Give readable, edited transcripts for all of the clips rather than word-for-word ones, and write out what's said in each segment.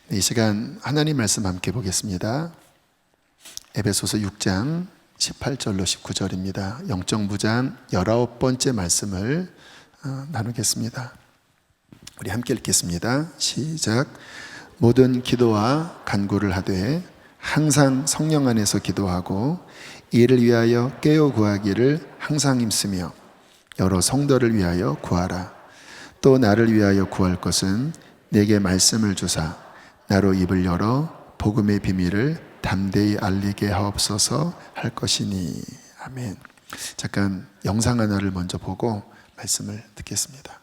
이 시간 하나님 말씀 함께 보겠습니다. 에베소서 6장 18절로 19절입니다. 영정부장 19번째 말씀을 나누겠습니다. 우리 함께 읽겠습니다. 시작. 모든 기도와 간구를 하되 항상 성령 안에서 기도하고 이를 위하여 깨어 구하기를 항상 힘쓰며 여러 성도를 위하여 구하라. 또 나를 위하여 구할 것은 내게 말씀을 주사 나로 입을 열어 복음의 비밀을 담대히 알리게 하옵소서 할 것이니. 아멘. 잠깐 영상 하나를 먼저 보고 말씀을 듣겠습니다.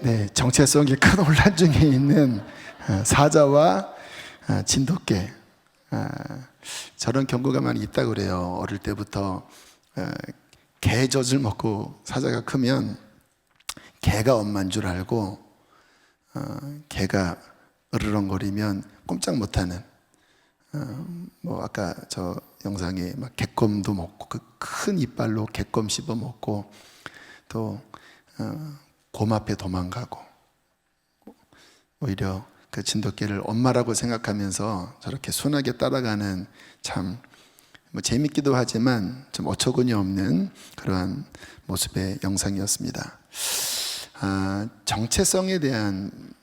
네, 정체성이 큰 혼란 중에 있는 사자와 진돗개, 저런 경우가 많이 있다고 그래요. 어릴 때부터 개 젖을 먹고 사자가 크면 개가 엄마인 줄 알고 개가 으르렁거리면 꼼짝 못하는, 뭐 아까 저 영상에 막 객검도 먹고 그 큰 이빨로 객검 씹어 먹고 또 곰 앞에 도망가고, 오히려 그 진돗개를 엄마라고 생각하면서 저렇게 순하게 따라가는, 참 뭐 재밌기도 하지만 좀 어처구니 없는 그러한 모습의 영상이었습니다. 정체성에 대한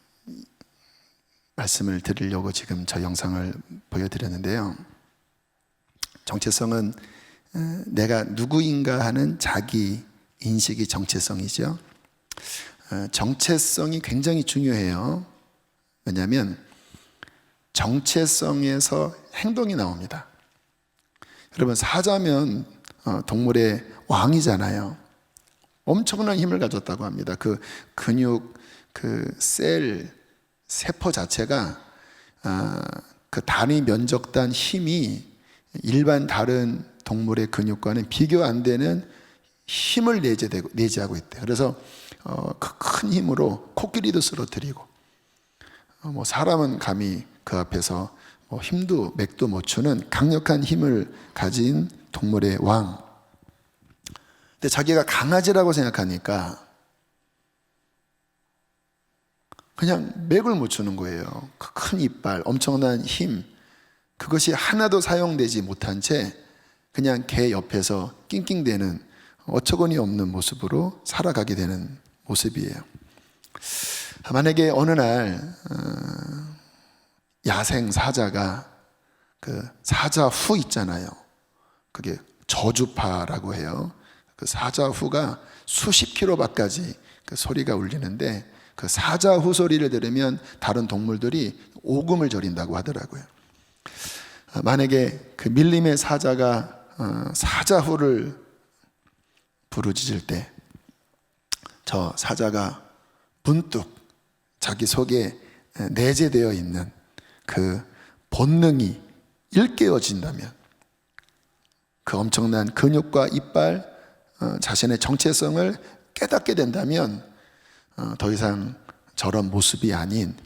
말씀을 드리려고 지금 저 영상을 보여드렸는데요. 정체성은 내가 누구인가 하는 자기 인식이 정체성이죠. 정체성이 굉장히 중요해요. 왜냐하면 정체성에서 행동이 나옵니다. 여러분, 사자면 동물의 왕이잖아요. 엄청난 힘을 가졌다고 합니다. 그 근육, 그 셀, 세포 자체가 그 단위 면적단 힘이 일반 다른 동물의 근육과는 비교 안 되는 힘을 내재하고 있대요. 그래서 그 큰 힘으로 코끼리도 쓰러뜨리고, 뭐 사람은 감히 그 앞에서 뭐 힘도 맥도 못 추는 강력한 힘을 가진 동물의 왕. 근데 자기가 강아지라고 생각하니까 그냥 맥을 못 추는 거예요. 그 큰 이빨, 엄청난 힘, 그것이 하나도 사용되지 못한 채 그냥 개 옆에서 낑낑대는 어처구니 없는 모습으로 살아가게 되는 모습이에요. 만약에 어느 날 야생 사자가, 그 사자후 있잖아요. 그게 저주파라고 해요. 그 사자후가 수십 킬로 밖까지 그 소리가 울리는데, 그 사자후 소리를 들으면 다른 동물들이 오금을 저린다고 하더라고요. 만약에 그 밀림의 사자가 사자후를 부르짖을 때 저 사자가 문득 자기 속에 내재되어 있는 그 본능이 일깨워진다면 그 엄청난 근육과 이빨, 자신의 정체성을 깨닫게 된다면 더 이상 저런 모습이 아닌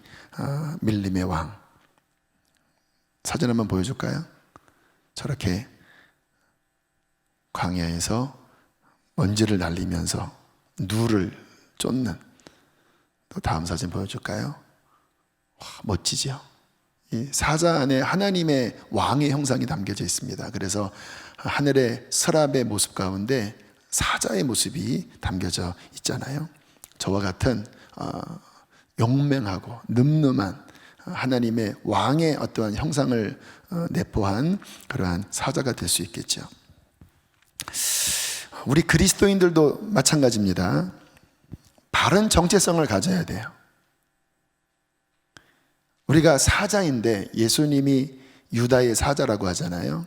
밀림의 왕. 사진 한번 보여줄까요? 저렇게 광야에서 먼지를 날리면서 누를 쫓는. 또 다음 사진 보여줄까요? 와, 멋지죠? 이 사자 안에 하나님의 왕의 형상이 담겨져 있습니다. 그래서 하늘의 서랍의 모습 가운데 사자의 모습이 담겨져 있잖아요. 저와 같은 용맹하고 늠름한 하나님의 왕의 어떠한 형상을 내포한 그러한 사자가 될 수 있겠죠. 우리 그리스도인들도 마찬가지입니다. 바른 정체성을 가져야 돼요. 우리가 사자인데 예수님이 유다의 사자라고 하잖아요.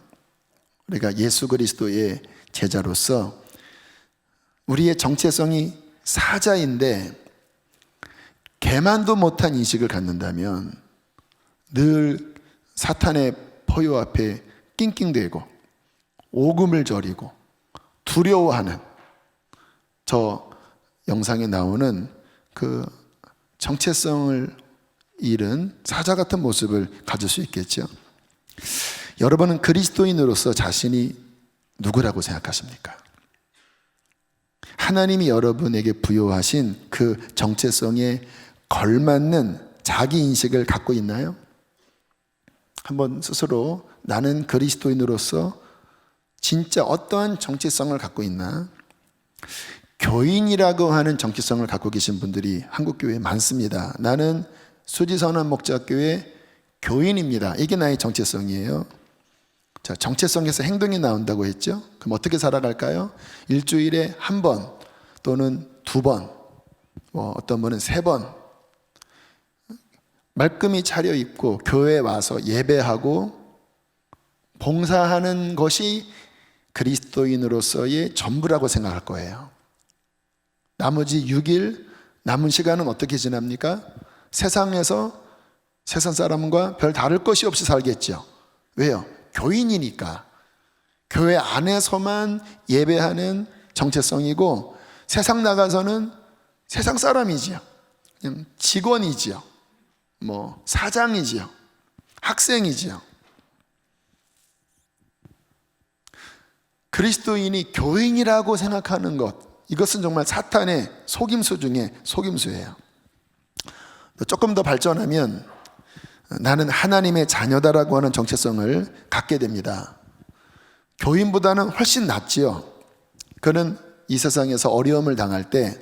우리가 예수 그리스도의 제자로서 우리의 정체성이 사자인데 개만도 못한 인식을 갖는다면 늘 사탄의 포효 앞에 낑낑대고 오금을 저리고 두려워하는, 저 영상에 나오는 그 정체성을 잃은 사자 같은 모습을 가질 수 있겠죠. 여러분은 그리스도인으로서 자신이 누구라고 생각하십니까? 하나님이 여러분에게 부여하신 그 정체성에 걸맞는 자기 인식을 갖고 있나요? 한번 스스로 나는 그리스도인으로서 진짜 어떠한 정체성을 갖고 있나? 교인이라고 하는 정체성을 갖고 계신 분들이 한국교회에 많습니다. 나는 수지선언 목자교회 교인입니다. 이게 나의 정체성이에요. 자, 정체성에서 행동이 나온다고 했죠? 그럼 어떻게 살아갈까요? 일주일에 한 번 또는 두 번, 어떤 분은 세 번 말끔히 차려입고 교회에 와서 예배하고 봉사하는 것이 그리스도인으로서의 전부라고 생각할 거예요. 나머지 6일 남은 시간은 어떻게 지납니까? 세상에서 세상 사람과 별 다를 것이 없이 살겠죠. 왜요? 교인이니까. 교회 안에서만 예배하는 정체성이고 세상 나가서는 세상 사람이지요. 그냥 직원이지요. 사장이지요. 학생이지요. 그리스도인이 교인이라고 생각하는 것, 이것은 정말 사탄의 속임수 중에 속임수예요. 조금 더 발전하면 나는 하나님의 자녀다라고 하는 정체성을 갖게 됩니다. 교인보다는 훨씬 낫지요. 그는 이 세상에서 어려움을 당할 때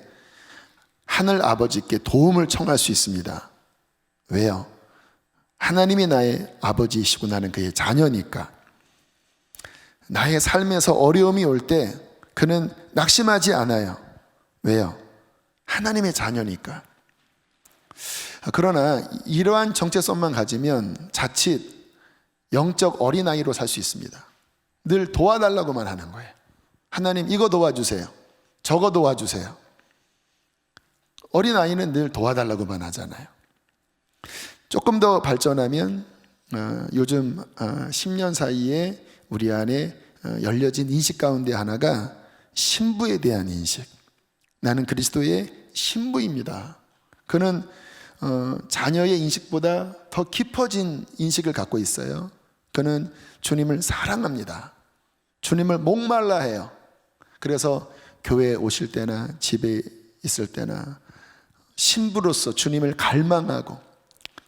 하늘 아버지께 도움을 청할 수 있습니다. 왜요? 하나님이 나의 아버지이시고 나는 그의 자녀니까. 나의 삶에서 어려움이 올 때 그는 낙심하지 않아요. 왜요? 하나님의 자녀니까. 그러나 이러한 정체성만 가지면 자칫 영적 어린아이로 살 수 있습니다. 늘 도와달라고만 하는 거예요. 하나님 이거 도와주세요. 저거 도와주세요. 어린아이는 늘 도와달라고만 하잖아요. 조금 더 발전하면 요즘 10년 사이에 우리 안에 열려진 인식 가운데 하나가 신부에 대한 인식. 나는 그리스도의 신부입니다. 그는 자녀의 인식보다 더 깊어진 인식을 갖고 있어요. 그는 주님을 사랑합니다. 주님을 목말라 해요. 그래서 교회에 오실 때나 집에 있을 때나 신부로서 주님을 갈망하고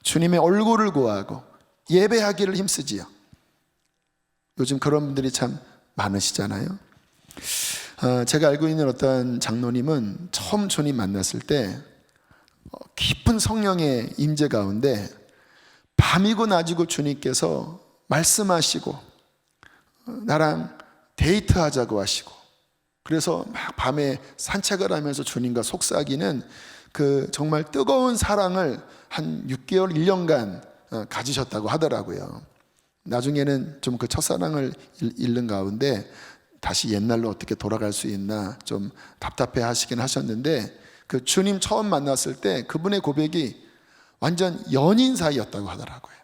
주님의 얼굴을 구하고 예배하기를 힘쓰지요. 요즘 그런 분들이 참 많으시잖아요. 제가 알고 있는 어떤 장로님은 처음 주님 만났을 때 깊은 성령의 임재 가운데 밤이고 낮이고 주님께서 말씀하시고 나랑 데이트하자고 하시고, 그래서 막 밤에 산책을 하면서 주님과 속삭이는 그 정말 뜨거운 사랑을 한 6개월, 1년간 가지셨다고 하더라고요. 나중에는 좀 그 첫사랑을 잃는 가운데 다시 옛날로 어떻게 돌아갈 수 있나 좀 답답해 하시긴 하셨는데, 그 주님 처음 만났을 때 그분의 고백이 완전 연인 사이였다고 하더라고요.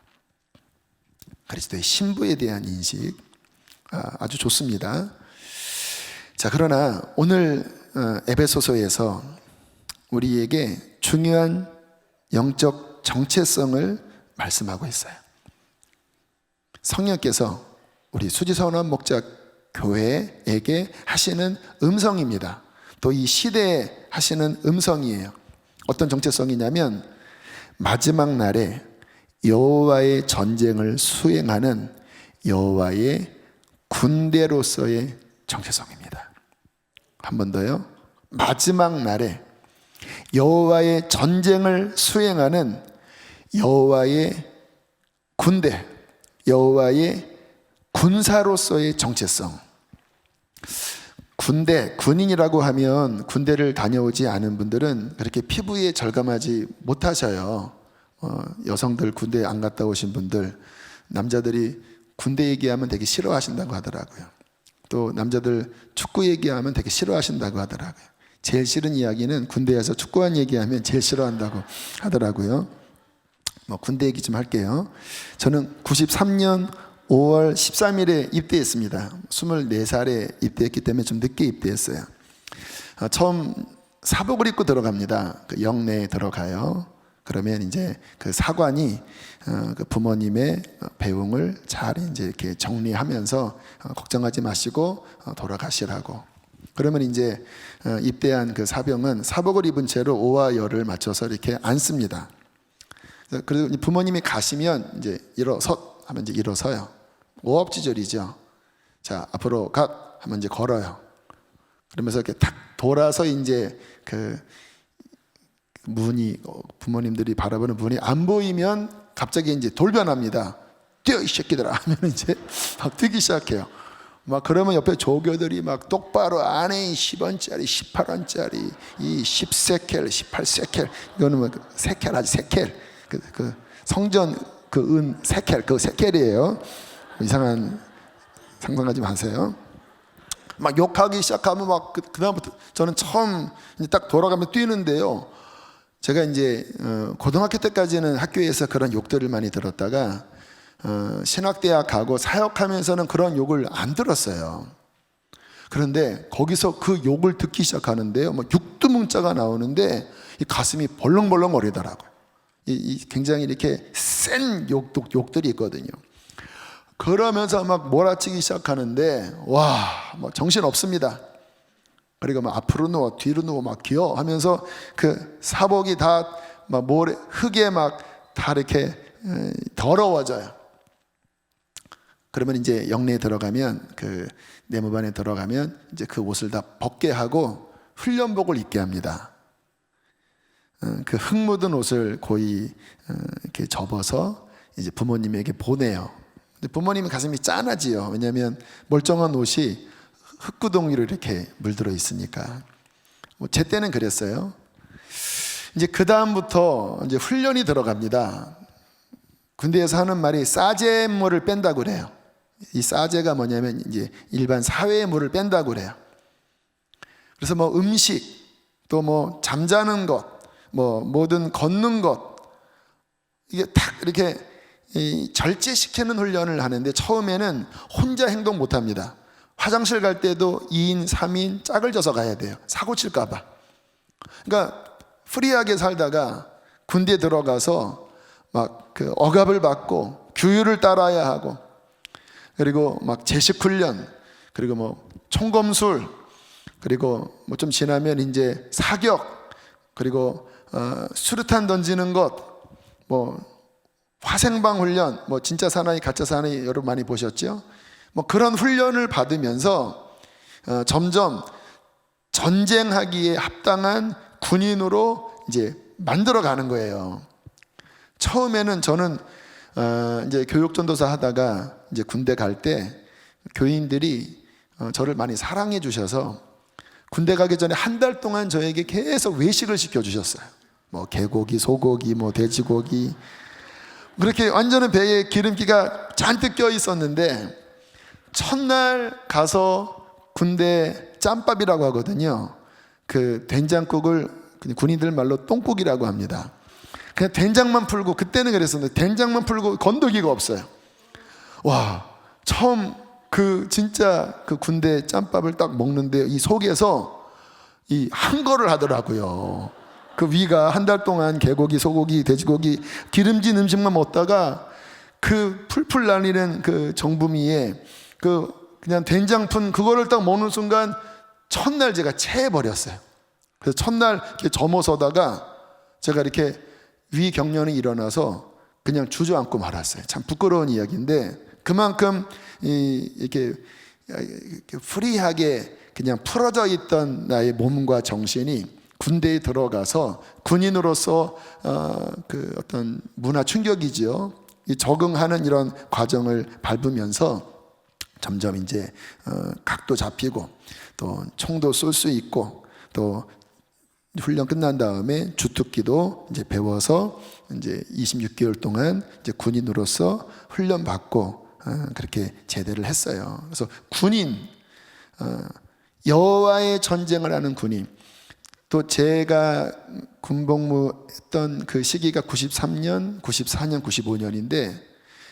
그리스도의 신부에 대한 인식, 아주 좋습니다. 자, 그러나 오늘 에베소서에서 우리에게 중요한 영적 정체성을 말씀하고 있어요. 성령께서 우리 수지선원 목자 교회에게 하시는 음성입니다. 또 이 시대에 하시는 음성이에요. 어떤 정체성이냐면 마지막 날에 여호와의 전쟁을 수행하는 여호와의 군대로서의 정체성입니다. 한 번 더요. 마지막 날에 여호와의 전쟁을 수행하는 여호와의 군대, 여호와의 군사로서의 정체성. 군인이라고 하면 군대를 다녀오지 않은 분들은 그렇게 피부에 절감하지 못하셔요. 여성들 군대 안 갔다 오신 분들, 남자들이 군대 얘기하면 되게 싫어하신다고 하더라고요. 또 남자들 축구 얘기하면 되게 싫어하신다고 하더라고요. 제일 싫은 이야기는 군대에서 축구한 얘기하면 제일 싫어한다고 하더라고요. 군대 얘기 좀 할게요. 저는 93년 5월 13일에 입대했습니다. 24살에 입대했기 때문에 좀 늦게 입대했어요. 처음 사복을 입고 들어갑니다. 그 영내에 들어가요. 그러면 이제 그 사관이 그 부모님의 배웅을 잘 이제 이렇게 정리하면서 걱정하지 마시고 돌아가시라고. 그러면 이제 입대한 그 사병은 사복을 입은 채로 오와 열을 맞춰서 이렇게 앉습니다. 그리고 부모님이 가시면 이제 하면 이제 일어서요. 오업지졸이죠. 자, 앞으로 가 하면 이제 걸어요. 그러면서 이렇게 탁 돌아서 이제 그 문이, 부모님들이 바라보는 문이 안 보이면 갑자기 이제 돌변합니다. 뛰어 이 새끼들아 하면 이제 막 뛰기 시작해요. 막 그러면 옆에 조교들이 막 똑바로 안에 10원짜리, 18원짜리, 이 10세켈, 18세켈, 이거는 뭐 세켈 하지, 세켈. 그 성전 그 은 세켈, 그 세켈이에요. 이상한 상상하지 마세요. 막 욕하기 시작하면 막 그다음부터 저는 처음 이제 딱 돌아가면 뛰는데요. 제가 이제 고등학교 때까지는 학교에서 그런 욕들을 많이 들었다가 신학대학 가고 사역하면서는 그런 욕을 안 들었어요. 그런데 거기서 그 욕을 듣기 시작하는데요. 막 육두문자가 나오는데 이 가슴이 벌렁벌렁 거리더라고요. 굉장히 이렇게 센 욕들이 있거든요. 그러면서 막 몰아치기 시작하는데 와, 뭐 정신 없습니다. 그리고 막 앞으로 누워 뒤로 누워 막 기어 하면서 그 사복이 다 막 모래 흙에 막 다 이렇게 더러워져요. 그러면 이제 영내에 들어가면 그 내무반에 들어가면 이제 그 옷을 다 벗게 하고 훈련복을 입게 합니다. 그 흙 묻은 옷을 고이 이렇게 접어서 이제 부모님에게 보내요. 근데 부모님이 가슴이 짠하지요. 왜냐하면 멀쩡한 옷이 흙구덩이로 이렇게 물들어 있으니까. 제 때는 그랬어요. 이제 그 다음부터 이제 훈련이 들어갑니다. 군대에서 하는 말이 싸제 물을 뺀다고 그래요. 이 싸제가 뭐냐면 이제 일반 사회의 물을 뺀다고 그래요. 그래서 뭐 음식, 또 뭐 잠자는 것, 뭐 뭐든 걷는 것, 이게 딱 이렇게 절제시키는 훈련을 하는데 처음에는 혼자 행동 못 합니다. 화장실 갈 때도 2인, 3인 짝을 져서 가야 돼요. 사고 칠까 봐. 그러니까 프리하게 살다가 군대에 들어가서 막 그 억압을 받고 규율을 따라야 하고, 그리고 막 제식 훈련, 그리고 뭐 총검술, 그리고 뭐 좀 지나면 이제 사격, 그리고 수류탄 던지는 것, 뭐 화생방 훈련, 뭐 진짜 사나이 가짜 사나이 여러분 많이 보셨죠? 뭐 그런 훈련을 받으면서 점점 전쟁하기에 합당한 군인으로 이제 만들어 가는 거예요. 처음에는 저는 이제 교육전도사 하다가 이제 군대 갈 때 교인들이 저를 많이 사랑해 주셔서 군대 가기 전에 한 달 동안 저에게 계속 외식을 시켜주셨어요. 뭐 개고기, 소고기, 뭐 돼지고기, 그렇게 완전히 배에 기름기가 잔뜩 껴 있었는데 첫날 가서 군대 짬밥이라고 하거든요. 그 된장국을 군인들 말로 똥국이라고 합니다. 그냥 된장만 풀고, 그때는 그랬었는데 된장만 풀고 건더기가 없어요. 와, 처음 그 진짜 그 군대 짬밥을 딱 먹는데 이 속에서 이 항거를 하더라고요. 그 위가 한 달 동안 개고기, 소고기, 돼지고기, 기름진 음식만 먹다가 그 풀풀 날리는 그 정부미에 그 그냥 된장푼 그거를 딱 먹는 순간 첫날 제가 체해버렸어요. 그래서 첫날 이렇게 점어서다가 제가 이렇게 위 경련이 일어나서 그냥 주저앉고 말았어요. 참 부끄러운 이야기인데 그만큼 이렇게 프리하게 그냥 풀어져 있던 나의 몸과 정신이 군대에 들어가서 군인으로서 그 어떤 문화 충격이지요. 이 적응하는 이런 과정을 밟으면서 점점 이제 각도 잡히고 또 총도 쏠 수 있고 또 훈련 끝난 다음에 주특기도 이제 배워서 이제 26개월 동안 이제 군인으로서 훈련 받고 그렇게 제대를 했어요. 그래서 군인, 여호와의 전쟁을 하는 군인. 또 제가 군복무했던 그 시기가 93년, 94년, 95년인데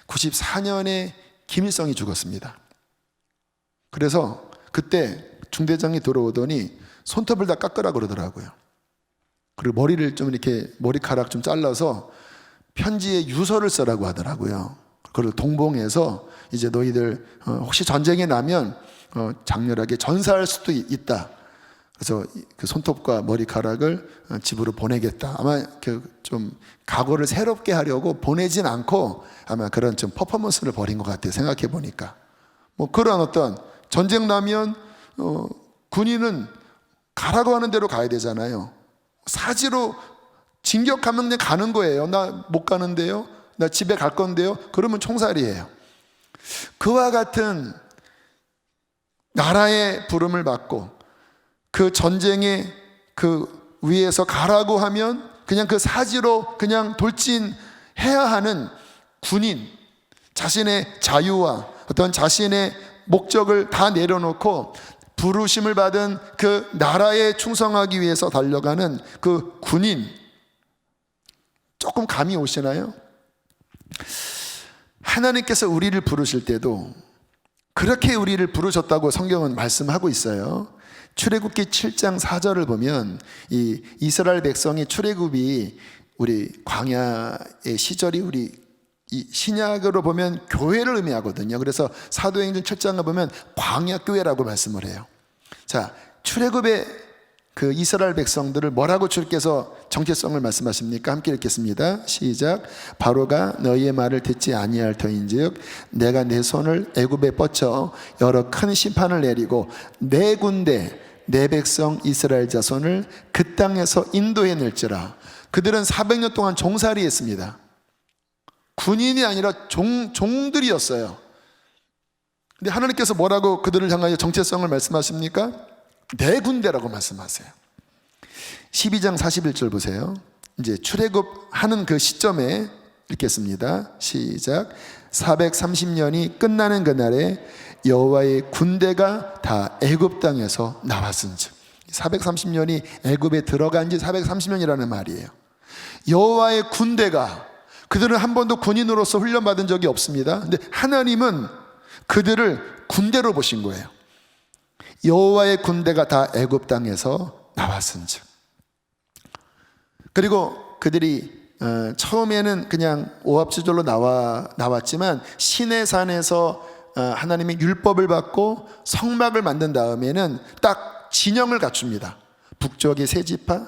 94년에 김일성이 죽었습니다. 그래서 그때 중대장이 들어오더니 손톱을 다 깎으라 그러더라고요. 그리고 머리를 좀 이렇게 머리카락 좀 잘라서 편지에 유서를 써라고 하더라고요. 그걸 동봉해서 이제 너희들 혹시 전쟁이 나면 장렬하게 전사할 수도 있다. 그래서 그 손톱과 머리카락을 집으로 보내겠다. 아마 좀 각오를 새롭게 하려고 보내진 않고 아마 그런 좀 퍼포먼스를 벌인 것 같아요. 생각해 보니까 뭐 그런 어떤 전쟁 나면 군인은 가라고 하는 대로 가야 되잖아요. 사지로 진격하면 그냥 가는 거예요. 나 못 가는데요. 나 집에 갈 건데요. 그러면 총살이에요. 그와 같은 나라의 부름을 받고 그 전쟁에 그 위에서 가라고 하면 그냥 그 사지로 그냥 돌진해야 하는 군인, 자신의 자유와 어떤 자신의 목적을 다 내려놓고 부르심을 받은 그 나라에 충성하기 위해서 달려가는 그 군인, 조금 감이 오시나요? 하나님께서 우리를 부르실 때도 그렇게 우리를 부르셨다고 성경은 말씀하고 있어요. 출애굽기 7장 4절을 보면 이 이스라엘 백성이 출애굽이 우리 광야의 시절이 우리 이 신약으로 보면 교회를 의미하거든요. 그래서 사도행전 7장을 보면 광야교회라고 말씀을 해요. 자, 출애굽의 그 이스라엘 백성들을 뭐라고 주께서 정체성을 말씀하십니까? 함께 읽겠습니다. 시작. 바로가 너희의 말을 듣지 아니할 터인즉 내가 내 손을 애굽에 뻗쳐 여러 큰 심판을 내리고 내 군대 내 백성 이스라엘 자손을 그 땅에서 인도해 낼지라. 그들은 400년 동안 종살이 했습니다. 군인이 아니라 종들이었어요. 근데 하나님께서 뭐라고 그들을 향하여 정체성을 말씀하십니까? 내 군대라고 말씀하세요. 12장 41절 보세요. 이제 출애굽하는 그 시점에 읽겠습니다. 시작. 430년이 끝나는 그날에 여호와의 군대가 다 애굽 땅에서 나왔은즉. 430년이 애굽에 들어간 지 430년이라는 말이에요. 여호와의 군대가, 그들은 한 번도 군인으로서 훈련받은 적이 없습니다. 근데 하나님은 그들을 군대로 보신 거예요. 여호와의 군대가 다 애굽 땅에서 나왔은즉. 그리고 그들이 처음에는 그냥 오합지졸로 나왔지만 시내산에서 하나님의 율법을 받고 성막을 만든 다음에는 딱 진영을 갖춥니다. 북쪽에 세 지파,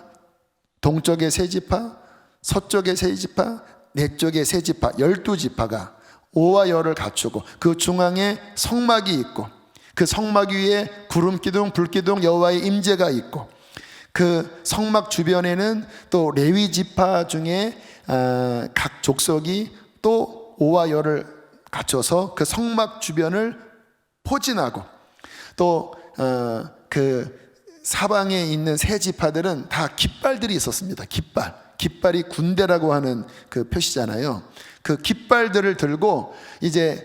동쪽에 세 지파, 서쪽에 세 지파, 내쪽에 세 지파, 12지파가 오와 열을 갖추고 그 중앙에 성막이 있고 그 성막 위에 구름기둥, 불기둥, 여호와의 임재가 있고 그 성막 주변에는 또 레위 지파 중에 각 족속이 또 오와 열을 갖춰서 그 성막 주변을 포진하고 또 그 사방에 있는 세 지파들은 다 깃발들이 있었습니다. 깃발이 군대라고 하는 그 표시잖아요. 그 깃발들을 들고 이제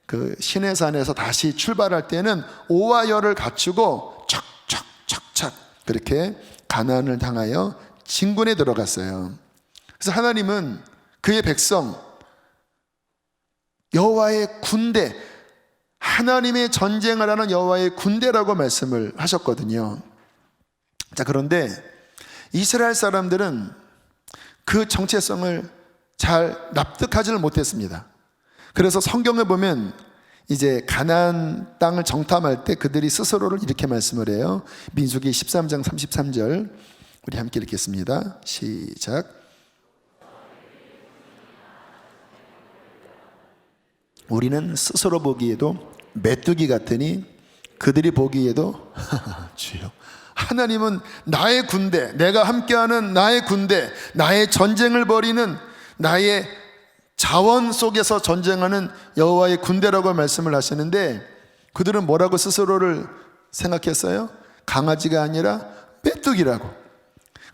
그 시내산에서 다시 출발할 때는 오와 열을 갖추고 척척척척 그렇게 가나안을 향하여 진군에 들어갔어요. 그래서 하나님은 그의 백성 여호와의 군대, 하나님의 전쟁을 하는 여호와의 군대라고 말씀을 하셨거든요. 자, 그런데 이스라엘 사람들은 그 정체성을 잘 납득하지를 못했습니다. 그래서 성경에 보면 이제 가나안 땅을 정탐할 때 그들이 스스로를 이렇게 말씀을 해요. 민수기 13장 33절 우리 함께 읽겠습니다. 시작. 우리는 스스로 보기에도 메뚜기 같으니 그들이 보기에도 주여, 하나님은 나의 군대, 내가 함께하는 나의 군대, 나의 전쟁을 벌이는 나의 자원 속에서 전쟁하는 여호와의 군대라고 말씀을 하시는데, 그들은 뭐라고 스스로를 생각했어요? 강아지가 아니라 메뚜기라고.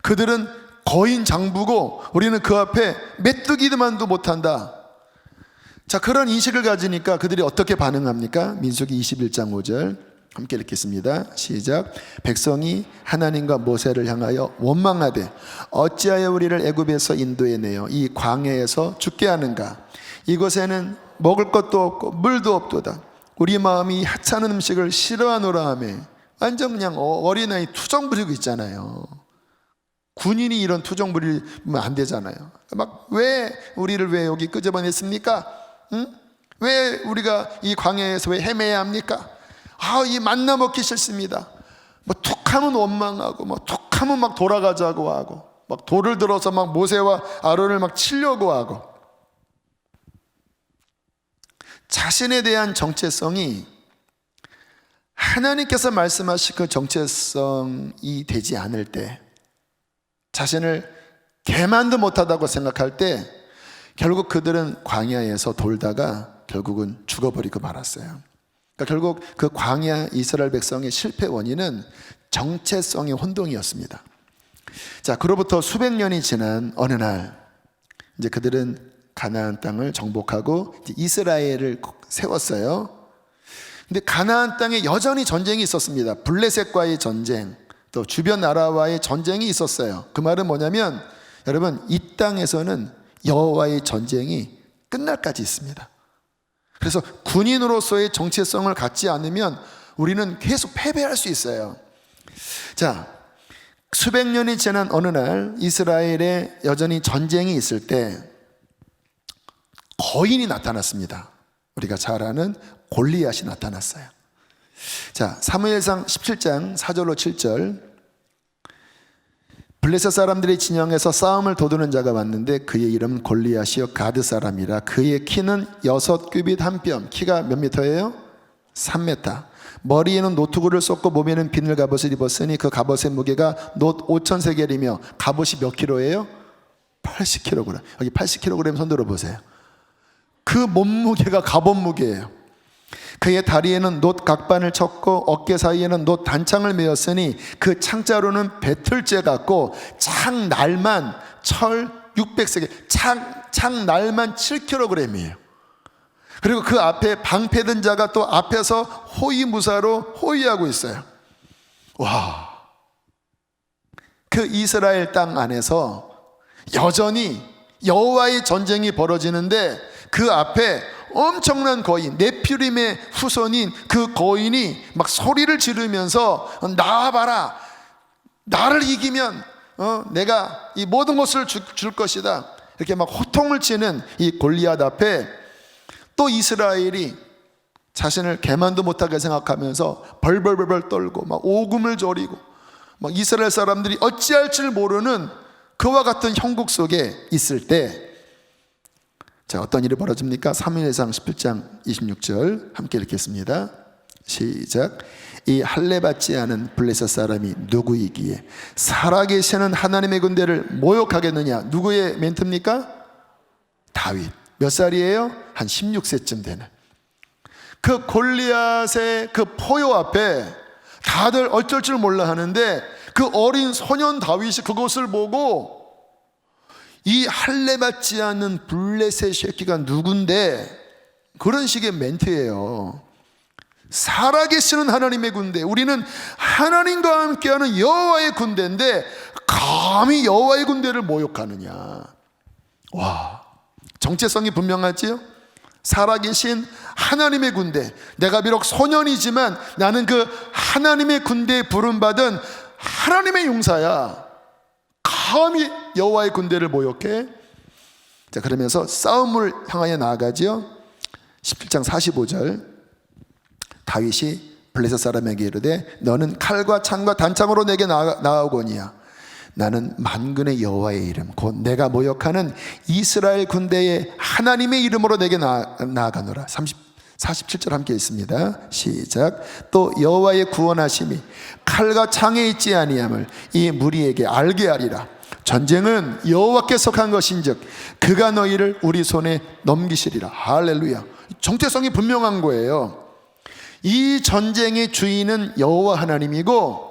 그들은 거인 장부고 우리는 그 앞에 메뚜기만도 못한다. 자, 그런 인식을 가지니까 그들이 어떻게 반응합니까? 민수기 21장 5절 함께 읽겠습니다. 시작. 백성이 하나님과 모세를 향하여 원망하되 어찌하여 우리를 애굽에서 인도해내어 이 광야에서 죽게 하는가? 이곳에는 먹을 것도 없고 물도 없도다. 우리 마음이 하찮은 음식을 싫어하노라 하며. 완전 그냥 어린아이 투정 부리고 있잖아요. 군인이 이런 투정 부리면 안 되잖아요. 막 왜 우리를 왜 여기 끄집어냈습니까? 응? 왜 우리가 이 광야에서 왜 헤매야 합니까? 이 만나 먹기 싫습니다. 뭐 툭하면 원망하고, 뭐 툭하면 막 돌아가자고 하고, 막 돌을 들어서 막 모세와 아론을 막 치려고 하고. 자신에 대한 정체성이 하나님께서 말씀하신 그 정체성이 되지 않을 때, 자신을 개만도 못하다고 생각할 때 결국 그들은 광야에서 돌다가 결국은 죽어버리고 말았어요. 그러니까 결국 그 광야 이스라엘 백성의 실패 원인은 정체성의 혼동이었습니다. 자, 그로부터 수백 년이 지난 어느 날 이제 그들은 가나안 땅을 정복하고 이제 이스라엘을 세웠어요. 근데 가나안 땅에 여전히 전쟁이 있었습니다. 블레셋과의 전쟁, 또 주변 나라와의 전쟁이 있었어요. 그 말은 뭐냐면, 여러분, 이 땅에서는 여호와의 전쟁이 끝날까지 있습니다. 그래서 군인으로서의 정체성을 갖지 않으면 우리는 계속 패배할 수 있어요. 자, 수백 년이 지난 어느 날 이스라엘에 여전히 전쟁이 있을 때 거인이 나타났습니다. 우리가 잘 아는 골리앗이 나타났어요. 자, 사무엘상 17장 4절로 7절. 블레셋 사람들의 진영에서 싸움을 도두는 자가 왔는데 그의 이름은 골리앗이요 가드 사람이라. 그의 키는 6규빗 1뼘. 키가 몇 미터예요? 3m. 머리에는 노투구를 쏟고 몸에는 비늘 갑옷을 입었으니 그 갑옷의 무게가 놋 5,000세겔이며 갑옷이 몇 킬로예요? 80kg. 여기 80kg 손 들어보세요. 그 몸무게가 갑옷 무게예요. 그의 다리에는 놋 각반을 쳤고 어깨 사이에는 놋 단창을 메었으니 그 창자로는 배틀째 같고 창날만 철 600세겔, 창날만 7kg이에요. 그리고 그 앞에 방패든 자가 또 앞에서 호위무사로 호위하고 있어요. 와, 그 이스라엘 땅 안에서 여전히 여호와의 전쟁이 벌어지는데 그 앞에 엄청난 거인, 네피림의 후손인 그 거인이 막 소리를 지르면서 나와봐라, 나를 이기면 내가 이 모든 것을 줄 것이다, 이렇게 막 호통을 치는 이 골리앗 앞에 또 이스라엘이 자신을 개만도 못하게 생각하면서 벌벌벌 떨고 막 오금을 조리고 막 이스라엘 사람들이 어찌할 줄 모르는 그와 같은 형국 속에 있을 때, 자, 어떤 일이 벌어집니까? 사무엘상 17장 26절 함께 읽겠습니다. 시작. 이 할례받지 않은 블레셋 사람이 누구이기에 살아계시는 하나님의 군대를 모욕하겠느냐? 누구의 멘트입니까? 다윗. 몇 살이에요? 한 16세쯤 되는 그 골리앗의 그 포효 앞에 다들 어쩔 줄 몰라 하는데, 그 어린 소년 다윗이 그것을 보고 이 할례받지 않는 블레셋 새끼가 누군데, 그런 식의 멘트예요. 살아계시는 하나님의 군대, 우리는 하나님과 함께하는 여호와의 군대인데 감히 여호와의 군대를 모욕하느냐. 와, 정체성이 분명하지요? 살아계신 하나님의 군대, 내가 비록 소년이지만 나는 그 하나님의 군대에 부름받은 하나님의 용사야. 감히 여호와의 군대를 모욕해? 자, 그러면서 싸움을 향하여 나아가지요. 17장 45절, 다윗이 블레셋 사람에게 이르되 너는 칼과 창과 단창으로 내게 나아오거니와 나는 만군의 여호와의 이름 곧 내가 모욕하는 이스라엘 군대의 하나님의 이름으로 내게 나아가노라. 47절 함께 있습니다. 시작. 또 여호와의 구원하심이 칼과 창에 있지 아니함을 이 무리에게 알게 하리라. 전쟁은 여호와께 속한 것인즉 그가 너희를 우리 손에 넘기시리라. 할렐루야. 정체성이 분명한 거예요. 이 전쟁의 주인은 여호와 하나님이고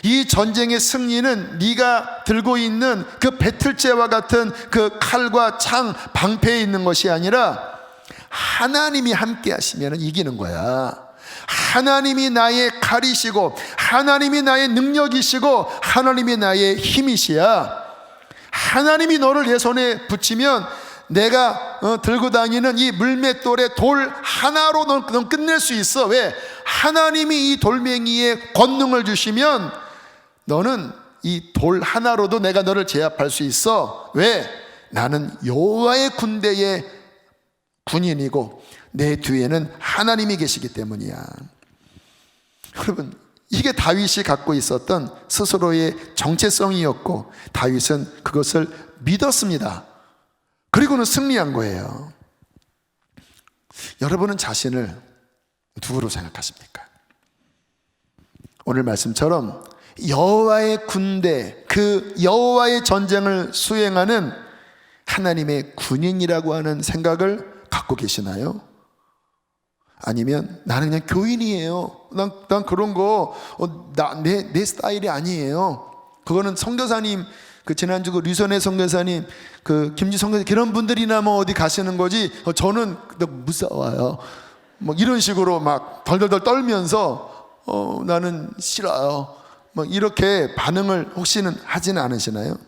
이 전쟁의 승리는 네가 들고 있는 그 배틀제와 같은 그 칼과 창, 방패에 있는 것이 아니라 하나님이 함께 하시면 이기는 거야. 하나님이 나의 칼이시고 하나님이 나의 능력이시고 하나님이 나의 힘이시야. 하나님이 너를 내 손에 붙이면 내가 들고 다니는 이 물맷돌에 돌 하나로 넌 끝낼 수 있어. 왜? 하나님이 이 돌멩이에 권능을 주시면 너는 이 돌 하나로도 내가 너를 제압할 수 있어. 왜? 나는 여호와의 군대의 군인이고 내 뒤에는 하나님이 계시기 때문이야. 여러분, 이게 다윗이 갖고 있었던 스스로의 정체성이었고 다윗은 그것을 믿었습니다. 그리고는 승리한 거예요. 여러분은 자신을 누구로 생각하십니까? 오늘 말씀처럼 여호와의 군대, 그 여호와의 전쟁을 수행하는 하나님의 군인이라고 하는 생각을 갖고 계시나요? 아니면 나는 그냥 교인이에요. 난 그런 거 내 스타일이 아니에요. 그거는 선교사님, 그 지난주 그 류선혜 선교사님, 그 김지 선교사 그런 분들이나 뭐 어디 가시는 거지. 저는 무서워요. 뭐 이런 식으로 막 덜덜덜 떨면서 나는 싫어요. 뭐 이렇게 반응을 혹시는 하지는 않으시나요?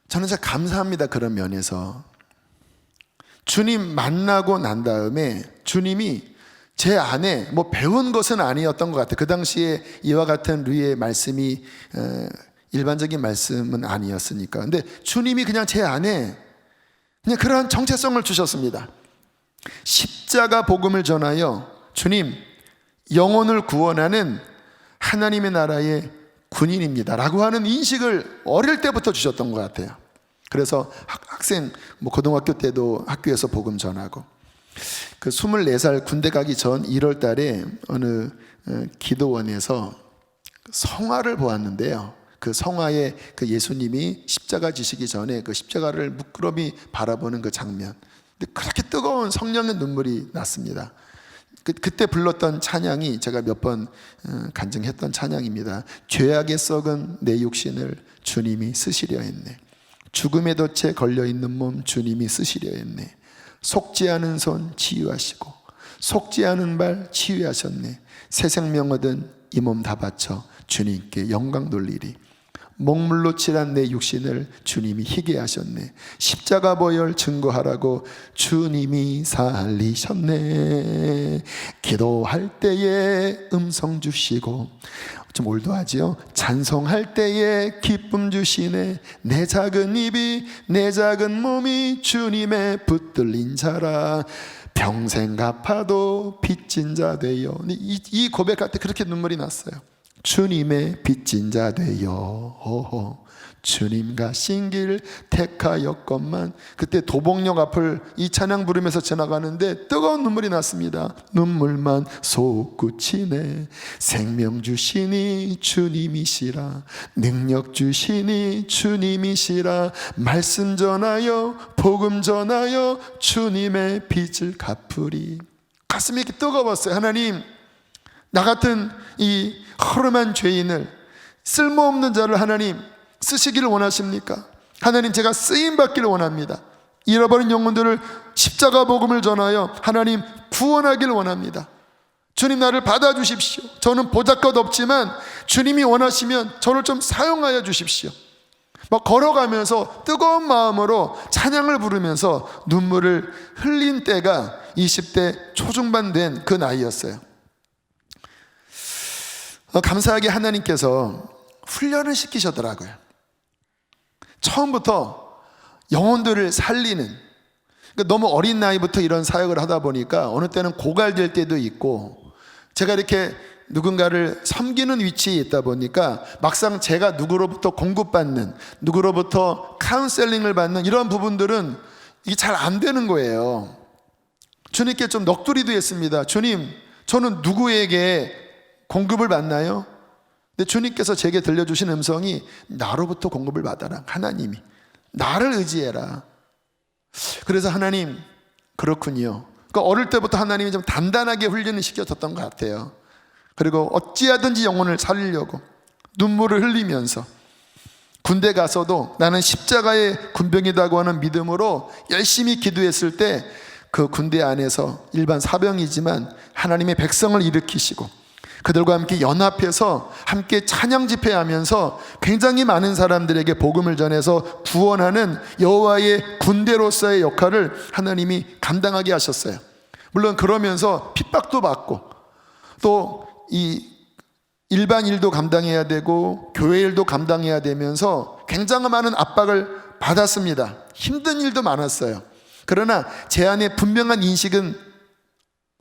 저는 진짜 감사합니다. 그런 면에서 주님 만나고 난 다음에 주님이 제 안에 뭐 배운 것은 아니었던 것 같아요. 그 당시에 이와 같은 류의 말씀이 일반적인 말씀은 아니었으니까. 근데 주님이 그냥 제 안에 그냥 그러한 정체성을 주셨습니다. 십자가 복음을 전하여 주님 영혼을 구원하는 하나님의 나라의 군인입니다 라고 하는 인식을 어릴 때부터 주셨던 것 같아요. 그래서 학생 고등학교 때도 학교에서 복음 전하고, 그 24살 군대 가기 전 1월 달에 어느 기도원에서 성화를 보았는데요. 그 성화에 그 예수님이 십자가 지시기 전에 그 십자가를 물끄러미 바라보는 그 장면, 근데 그렇게 뜨거운 성령의 눈물이 났습니다. 그때 불렀던 찬양이 제가 몇 번 간증했던 찬양입니다. 죄악에 썩은 내 육신을 주님이 쓰시려 했네. 죽음의 덫에 걸려있는 몸 주님이 쓰시려 했네. 속지 않은 손 치유하시고 속지 않은 발 치유하셨네. 새 생명 얻은 이 몸 다 바쳐 주님께 영광 돌리리. 먹물로 칠한 내 육신을 주님이 희게 하셨네. 십자가 보혈 증거하라고 주님이 살리셨네. 기도할 때에 음성 주시고, 좀 올드하지요? 찬송할 때에 기쁨 주시네. 내 작은 입이 내 작은 몸이 주님의 붙들린 자라. 평생 갚아도 빚진 자 되어. 이 고백할 때 그렇게 눈물이 났어요. 주님의 빚진 자 되어 주님 가신 길 택하였건만. 그때 도봉역 앞을 이 찬양 부르면서 지나가는데 뜨거운 눈물이 났습니다. 눈물만 솟구치네. 생명 주시니 주님이시라. 능력 주시니 주님이시라. 말씀 전하여 복음 전하여 주님의 빚을 갚으리. 가슴이 이렇게 뜨거웠어요. 하나님, 나 같은 이 허름한 죄인을, 쓸모없는 자를 하나님 쓰시기를 원하십니까? 하나님, 제가 쓰임받기를 원합니다. 잃어버린 영혼들을 십자가 복음을 전하여 하나님 구원하기를 원합니다. 주님, 나를 받아주십시오. 저는 보잘것 없지만 주님이 원하시면 저를 좀 사용하여 주십시오. 막 걸어가면서 뜨거운 마음으로 찬양을 부르면서 눈물을 흘린 때가 20대 초중반 된 그 나이였어요. 감사하게 하나님께서 훈련을 시키셨더라고요. 처음부터 영혼들을 살리는, 그러니까 너무 어린 나이부터 이런 사역을 하다 보니까 어느 때는 고갈될 때도 있고, 제가 이렇게 누군가를 섬기는 위치에 있다 보니까 막상 제가 누구로부터 공급받는, 누구로부터 카운셀링을 받는 이런 부분들은 이게 잘 안 되는 거예요. 주님께 좀 넋두리도 했습니다. 주님, 저는 누구에게 공급을 받나요? 근데 주님께서 제게 들려주신 음성이 나로부터 공급을 받아라. 하나님이 나를 의지해라. 그래서 하나님, 그렇군요. 그러니까 어릴 때부터 하나님이 좀 단단하게 훈련을 시켜줬던 것 같아요. 그리고 어찌하든지 영혼을 살리려고 눈물을 흘리면서 군대 가서도 나는 십자가의 군병이라고 하는 믿음으로 열심히 기도했을 때 그 군대 안에서 일반 사병이지만 하나님의 백성을 일으키시고 그들과 함께 연합해서 함께 찬양 집회하면서 굉장히 많은 사람들에게 복음을 전해서 구원하는 여호와의 군대로서의 역할을 하나님이 감당하게 하셨어요. 물론 그러면서 핍박도 받고 또 이 일반 일도 감당해야 되고 교회 일도 감당해야 되면서 굉장히 많은 압박을 받았습니다. 힘든 일도 많았어요. 그러나 제 안에 분명한 인식은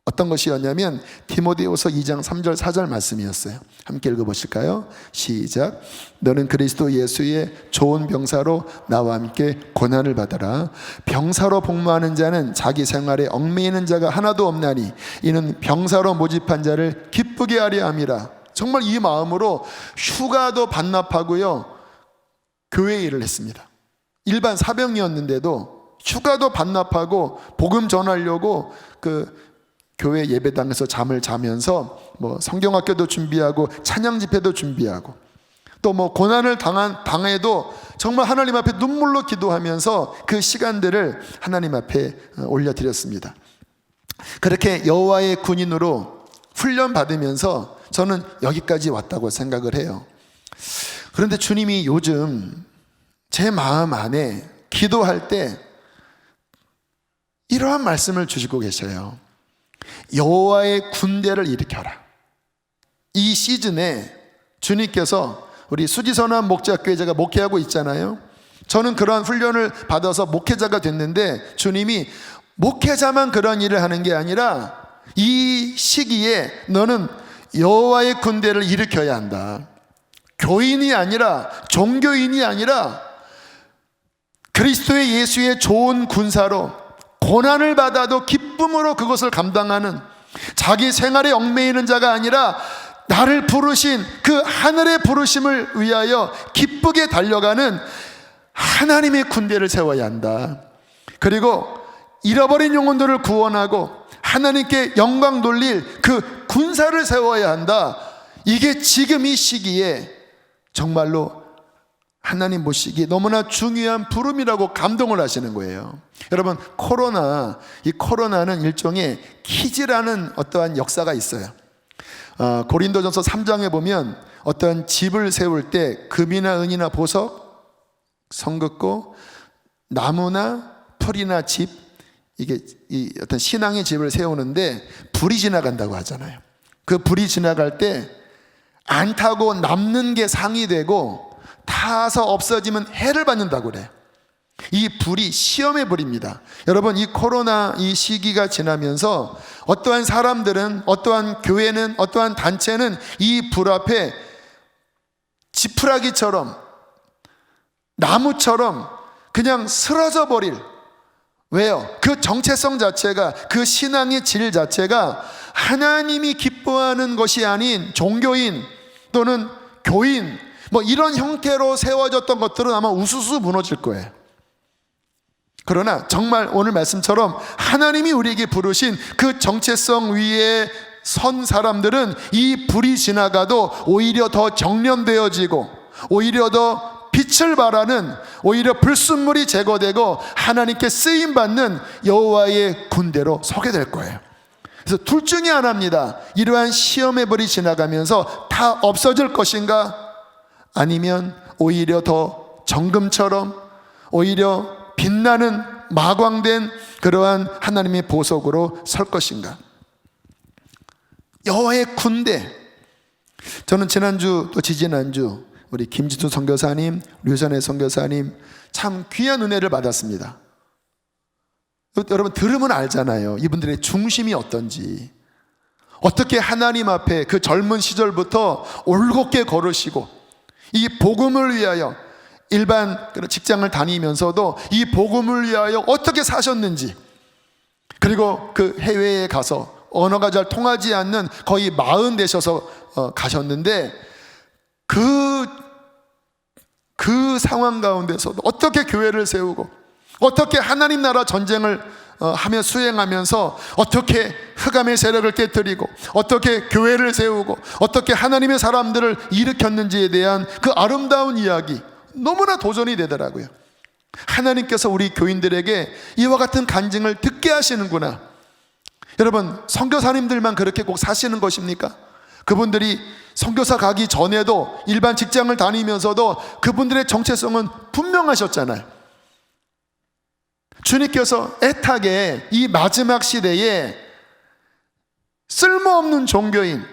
어떤 것이었냐면 디모데후서 2장 3절 4절 말씀이었어요. 함께 읽어보실까요? 시작. 너는 그리스도 예수의 좋은 병사로 나와 함께 고난을 받아라. 병사로 복무하는 자는 자기 생활에 얽매이는 자가 하나도 없나니 이는 병사로 모집한 자를 기쁘게 하려 함이라. 정말 이 마음으로 휴가도 반납하고요, 교회 일을 했습니다. 일반 사병이었는데도 휴가도 반납하고 복음 전하려고 그 교회 예배당에서 잠을 자면서 뭐 성경학교도 준비하고 찬양 집회도 준비하고 또 뭐 고난을 당해도 정말 하나님 앞에 눈물로 기도하면서 그 시간들을 하나님 앞에 올려드렸습니다. 그렇게 여호와의 군인으로 훈련 받으면서 저는 여기까지 왔다고 생각을 해요. 그런데 주님이 요즘 제 마음 안에 기도할 때 이러한 말씀을 주시고 계셔요. 여호와의 군대를 일으켜라. 이 시즌에 주님께서 우리 수지선한 목자교회 제가 목회하고 있잖아요. 저는 그러한 훈련을 받아서 목회자가 됐는데 주님이 목회자만 그런 일을 하는 게 아니라 이 시기에 너는 여호와의 군대를 일으켜야 한다. 교인이 아니라 종교인이 아니라 그리스도의 예수의 좋은 군사로 고난을 받아도 기쁨으로 그것을 감당하는 자기 생활에 얽매이는 자가 아니라 나를 부르신 그 하늘의 부르심을 위하여 기쁘게 달려가는 하나님의 군대를 세워야 한다. 그리고 잃어버린 영혼들을 구원하고 하나님께 영광 돌릴 그 군사를 세워야 한다. 이게 지금 이 시기에 정말로 하나님 보시기에 너무나 중요한 부름이라고 감동을 하시는 거예요. 여러분, 이 코로나는 일종의 키즈라는 어떠한 역사가 있어요. 고린도전서 3장에 보면 어떤 집을 세울 때 금이나 은이나 보석, 성긋고 나무나 풀이나 집, 이게 이 어떤 신앙의 집을 세우는데 불이 지나간다고 하잖아요. 그 불이 지나갈 때 안 타고 남는 게 상이 되고 타서 없어지면 해를 받는다고 그래요. 이 불이 시험의 불입니다. 여러분, 이 코로나 이 시기가 지나면서 어떠한 사람들은, 어떠한 교회는, 어떠한 단체는 이 불 앞에 지푸라기처럼 나무처럼 그냥 쓰러져 버릴, 왜요? 그 정체성 자체가, 그 신앙의 질 자체가 하나님이 기뻐하는 것이 아닌 종교인 또는 교인 뭐 이런 형태로 세워졌던 것들은 아마 우수수 무너질 거예요. 그러나 정말 오늘 말씀처럼 하나님이 우리에게 부르신 그 정체성 위에 선 사람들은 이 불이 지나가도 오히려 더 정련되어지고 오히려 더 빛을 발하는, 오히려 불순물이 제거되고 하나님께 쓰임받는 여호와의 군대로 서게 될 거예요. 그래서 둘 중에 하나입니다. 이러한 시험의 불이 지나가면서 다 없어질 것인가, 아니면 오히려 더 정금처럼 오히려 빛나는 마광된 그러한 하나님의 보석으로 설 것인가? 여호와의 군대. 저는 지난주 또 지지난주 우리 김지수 선교사님, 류선혜 선교사님 참 귀한 은혜를 받았습니다. 여러분 들으면 알잖아요. 이분들의 중심이 어떤지. 어떻게 하나님 앞에 그 젊은 시절부터 올곧게 걸으시고 이 복음을 위하여 일반 직장을 다니면서도 이 복음을 위하여 어떻게 사셨는지, 그리고 그 해외에 가서 언어가 잘 통하지 않는 거의 40 되셔서 가셨는데 그 상황 가운데서도 어떻게 교회를 세우고 어떻게 하나님 나라 전쟁을 하며 수행하면서 어떻게 흑암의 세력을 깨뜨리고 어떻게 교회를 세우고 어떻게 하나님의 사람들을 일으켰는지에 대한 그 아름다운 이야기, 너무나 도전이 되더라고요. 하나님께서 우리 교인들에게 이와 같은 간증을 듣게 하시는구나. 여러분, 선교사님들만 그렇게 꼭 사시는 것입니까? 그분들이 선교사 가기 전에도 일반 직장을 다니면서도 그분들의 정체성은 분명하셨잖아요. 주님께서 애타게 이 마지막 시대에 쓸모없는 종교인,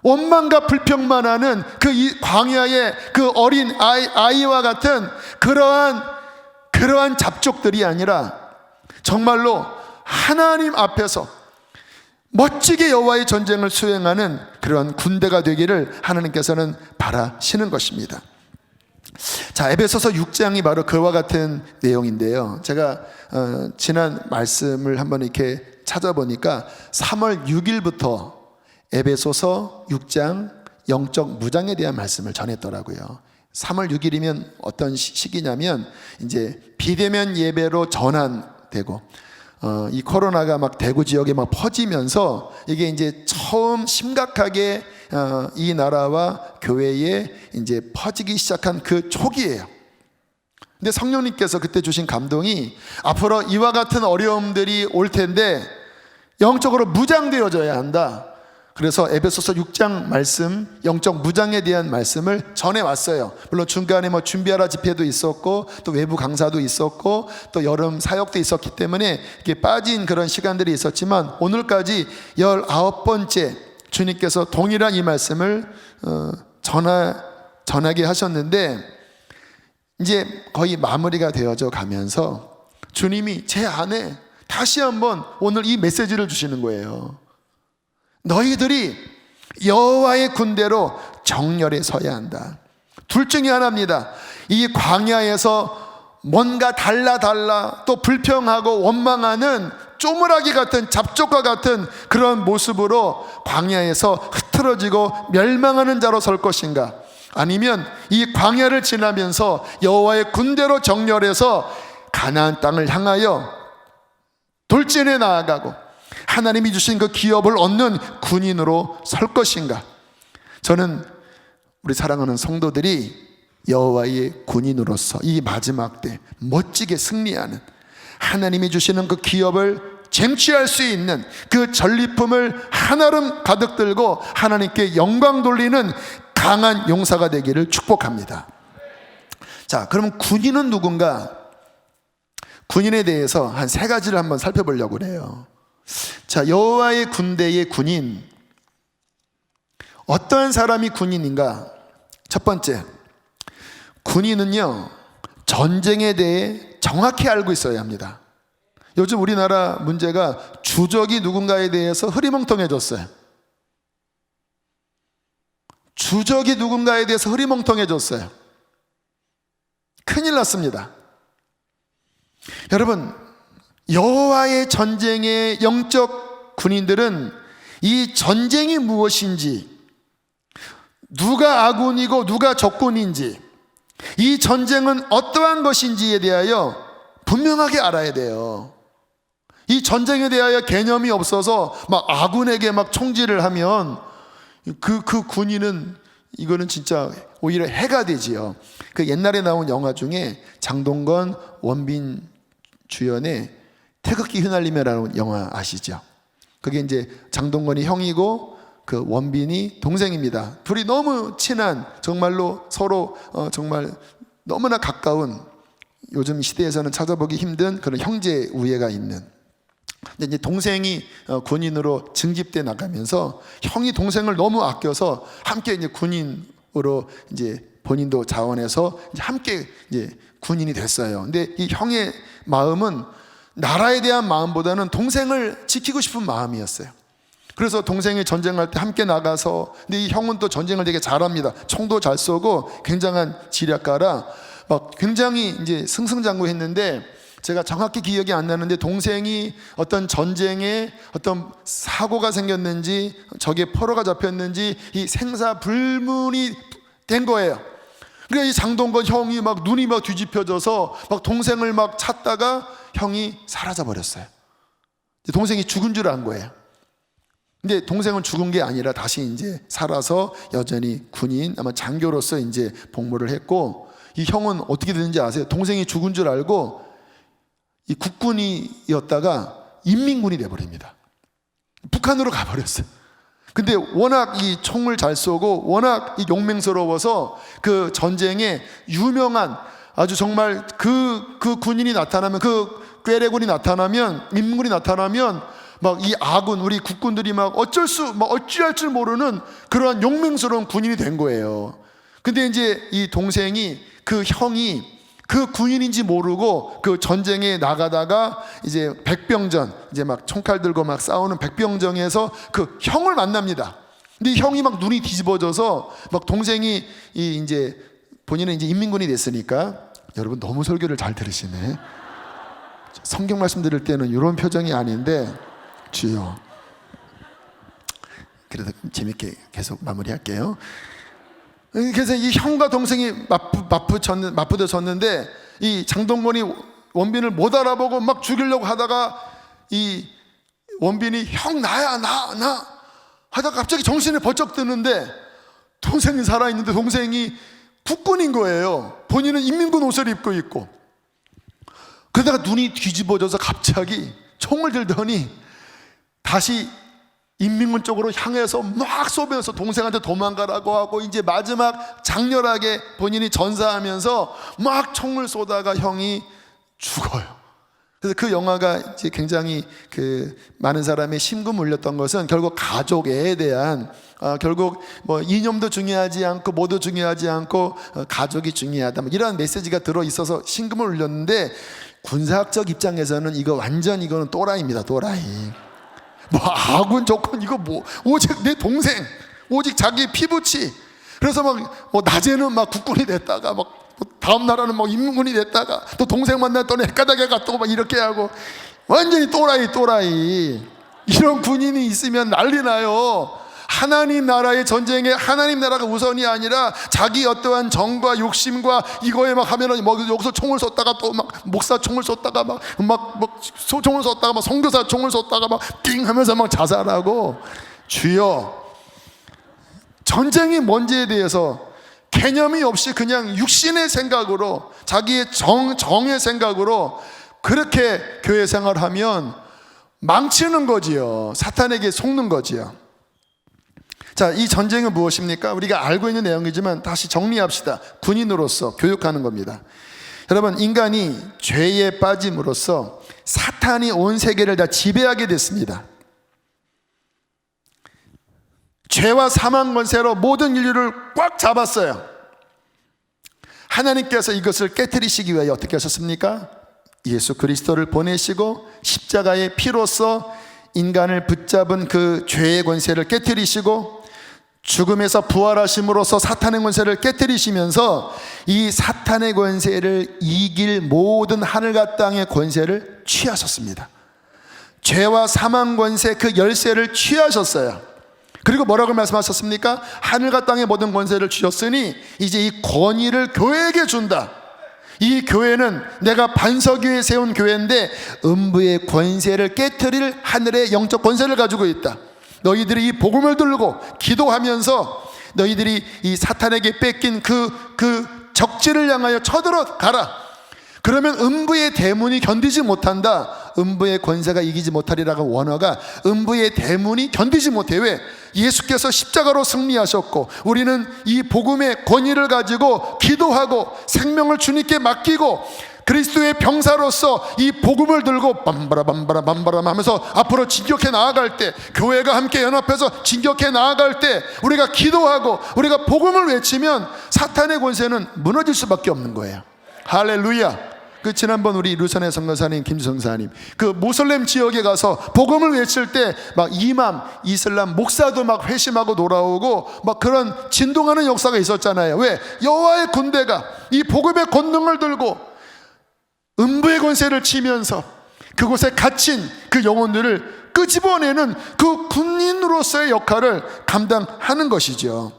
원망과 불평만 하는 그 광야의 그 어린 아이와 같은 그러한 잡족들이 아니라 정말로 하나님 앞에서 멋지게 여호와의 전쟁을 수행하는 그러한 군대가 되기를 하나님께서는 바라시는 것입니다. 자, 에베소서 6장이 바로 그와 같은 내용인데요. 제가 지난 말씀을 한번 이렇게 찾아보니까 3월 6일부터 에베소서 6장 영적 무장에 대한 말씀을 전했더라고요. 3월 6일이면 어떤 시기냐면 이제 비대면 예배로 전환되고 이 코로나가 막 대구 지역에 막 퍼지면서 이게 이제 처음 심각하게 이 나라와 교회에 이제 퍼지기 시작한 그 초기예요. 근데 성령님께서 그때 주신 감동이 앞으로 이와 같은 어려움들이 올 텐데 영적으로 무장되어져야 한다. 그래서 에베소서 6장 말씀, 영적 무장에 대한 말씀을 전해왔어요. 물론 중간에 뭐 준비하라 집회도 있었고 또 외부 강사도 있었고 또 여름 사역도 있었기 때문에 이렇게 빠진 그런 시간들이 있었지만 오늘까지 19번째 주님께서 동일한 이 말씀을 전하게 하셨는데 이제 거의 마무리가 되어져 가면서 주님이 제 안에 다시 한번 오늘 이 메시지를 주시는 거예요. 너희들이 여호와의 군대로 정렬에 서야 한다. 둘 중에 하나입니다. 이 광야에서 뭔가 달라 또 불평하고 원망하는 쪼무라기 같은 잡족과 같은 그런 모습으로 광야에서 흐트러지고 멸망하는 자로 설 것인가, 아니면 이 광야를 지나면서 여호와의 군대로 정렬해서 가나안 땅을 향하여 돌진해 나아가고 하나님이 주신 그 기업을 얻는 군인으로 설 것인가. 저는 우리 사랑하는 성도들이 여호와의 군인으로서 이 마지막 때 멋지게 승리하는, 하나님이 주시는 그 기업을 쟁취할 수 있는 그 전리품을 한아름 가득 들고 하나님께 영광 돌리는 강한 용사가 되기를 축복합니다. 자, 그러면 군인은 누군가? 군인에 대해서 한 3가지를 한번 살펴보려고 그래요. 자, 여호와의 군대의 군인, 어떠한 사람이 군인인가? 첫 번째, 군인은요 전쟁에 대해 정확히 알고 있어야 합니다. 요즘 우리나라 문제가 주적이 누군가에 대해서 흐리멍텅해졌어요. 주적이 누군가에 대해서 흐리멍텅해졌어요. 큰일 났습니다. 여러분, 여호와의 전쟁의 영적 군인들은 이 전쟁이 무엇인지, 누가 아군이고 누가 적군인지, 이 전쟁은 어떠한 것인지에 대하여 분명하게 알아야 돼요. 이 전쟁에 대하여 개념이 없어서 막 아군에게 막 총질을 하면 그 군인은 이거는 진짜 오히려 해가 되지요. 그 옛날에 나온 영화 중에 장동건, 원빈 주연의 태극기 휘날리며라는 영화 아시죠? 그게 이제 장동건이 형이고 그 원빈이 동생입니다. 둘이 너무 친한, 정말로 서로 정말 너무나 가까운, 요즘 시대에서는 찾아보기 힘든 그런 형제 우애가 있는. 근데 이제 동생이 군인으로 징집돼 나가면서 형이 동생을 너무 아껴서 함께 이제 군인으로 이제 본인도 자원해서 이제 함께 이제 군인이 됐어요. 근데 이 형의 마음은 나라에 대한 마음보다는 동생을 지키고 싶은 마음이었어요. 그래서 동생이 전쟁할 때 함께 나가서, 근데 이 형은 또 전쟁을 되게 잘합니다. 총도 잘 쏘고 굉장한 지략가라 막 굉장히 이제 승승장구했는데, 제가 정확히 기억이 안 나는데 동생이 어떤 전쟁에 어떤 사고가 생겼는지 적의 포로가 잡혔는지 이 생사불문이 된 거예요. 그러니까 이 장동건 형이 막 눈이 막 뒤집혀져서 막 동생을 막 찾다가 형이 사라져 버렸어요. 동생이 죽은 줄 안 거예요. 근데 동생은 죽은 게 아니라 다시 이제 살아서 여전히 군인, 아마 장교로서 이제 복무를 했고, 이 형은 어떻게 됐는지 아세요? 동생이 죽은 줄 알고 이 국군이었다가 인민군이 돼버립니다. 북한으로 가버렸어요. 근데 워낙 이 총을 잘 쏘고 워낙 이 용맹스러워서 그 전쟁에 유명한, 아주 정말 그 군인이 나타나면, 그 꾀레군이 나타나면, 인민군이 나타나면 막 이 아군, 우리 국군들이 막 어찌할 줄 모르는 그러한 용맹스러운 군인이 된 거예요. 근데 이제 이 동생이, 그 형이 그 군인인지 모르고 그 전쟁에 나가다가 이제 백병전, 이제 막 총칼 들고 막 싸우는 백병전에서 그 형을 만납니다. 근데 이 형이 막 눈이 뒤집어져서 막 동생이 이제 본인은 이제 인민군이 됐으니까, 여러분 너무 설교를 잘 들으시네. 성경 말씀 드릴 때는 이런 표정이 아닌데, 주여. 그래도 재밌게 계속 마무리할게요. 그래서 이 형과 동생이 맞부딪혔는데 이 장동건이 원빈을 못 알아보고 막 죽이려고 하다가 이 원빈이 형 나야 나 하다가 갑자기 정신이 번쩍 드는데 동생이 살아있는데 동생이 국군인 거예요. 본인은 인민군 옷을 입고 있고. 그러다가 눈이 뒤집어져서 갑자기 총을 들더니 다시 인민군 쪽으로 향해서 막 쏘면서 동생한테 도망가라고 하고, 이제 마지막 장렬하게 본인이 전사하면서 막 총을 쏘다가 형이 죽어요. 그래서 그 영화가 이제 굉장히 그 많은 사람의 심금 울렸던 것은 결국 가족에 대한, 결국 뭐 이념도 중요하지 않고 뭐도 중요하지 않고 가족이 중요하다, 뭐 이런 메시지가 들어 있어서 심금을 울렸는데, 군사학적 입장에서는 이거 완전, 이거는 또라이입니다. 또라이. 뭐 아군 조건, 이거 뭐 오직 내 동생, 오직 자기 피부치. 그래서 막 뭐 낮에는 막 국군이 됐다가 막 다음 나라는 막 인민군이 됐다가 또 동생 만났더니 헷가닥에 갔다고 막 이렇게 하고, 완전히 또라이. 이런 군인이 있으면 난리 나요. 하나님 나라의 전쟁에 하나님 나라가 우선이 아니라 자기 어떠한 정과 욕심과 이거에 막 하면은 뭐 여기서 총을 쏘다가 또 막 목사 총을 쏘다가 막 총을 쏘다가 막 선교사 총을 쏘다가 막 띵 하면서 막 자살하고. 주여, 전쟁이 뭔지에 대해서 개념이 없이 그냥 육신의 생각으로, 자기의 정의 생각으로 그렇게 교회 생활하면 망치는 거지요. 사탄에게 속는 거지요. 자, 이 전쟁은 무엇입니까? 우리가 알고 있는 내용이지만 다시 정리합시다. 군인으로서 교육하는 겁니다. 여러분, 인간이 죄에 빠짐으로써 사탄이 온 세계를 다 지배하게 됐습니다. 죄와 사망 권세로 모든 인류를 꽉 잡았어요. 하나님께서 이것을 깨트리시기 위하여 어떻게 하셨습니까? 예수 그리스도를 보내시고 십자가의 피로써 인간을 붙잡은 그 죄의 권세를 깨트리시고, 죽음에서 부활하심으로써 사탄의 권세를 깨트리시면서 이 사탄의 권세를 이길 모든 하늘과 땅의 권세를 취하셨습니다. 죄와 사망 권세 그 열쇠를 취하셨어요. 그리고 뭐라고 말씀하셨습니까? 하늘과 땅의 모든 권세를 주셨으니 이제 이 권위를 교회에게 준다. 이 교회는 내가 반석 위에 세운 교회인데 음부의 권세를 깨트릴 하늘의 영적 권세를 가지고 있다. 너희들이 이 복음을 들고 기도하면서 너희들이 이 사탄에게 뺏긴 그 적지를 향하여 쳐들어가라. 그러면 음부의 대문이 견디지 못한다. 음부의 권세가 이기지 못하리라고 원어가 음부의 대문이 견디지 못해. 왜? 예수께서 십자가로 승리하셨고 우리는 이 복음의 권위를 가지고 기도하고 생명을 주님께 맡기고 그리스도의 병사로서 이 복음을 들고 밤바라 하면서 앞으로 진격해 나아갈 때, 교회가 함께 연합해서 진격해 나아갈 때 우리가 기도하고 우리가 복음을 외치면 사탄의 권세는 무너질 수밖에 없는 거예요. 할렐루야. 지난번 우리 루산의 선교사님 김성사님 모슬렘 지역에 가서 복음을 외칠 때 막 이맘 이슬람 목사도 막 회심하고 돌아오고 막 그런 진동하는 역사가 있었잖아요. 왜? 여호와의 군대가 이 복음의 권능을 들고 음부의 권세를 치면서 그곳에 갇힌 그 영혼들을 끄집어내는 그 군인으로서의 역할을 감당하는 것이죠.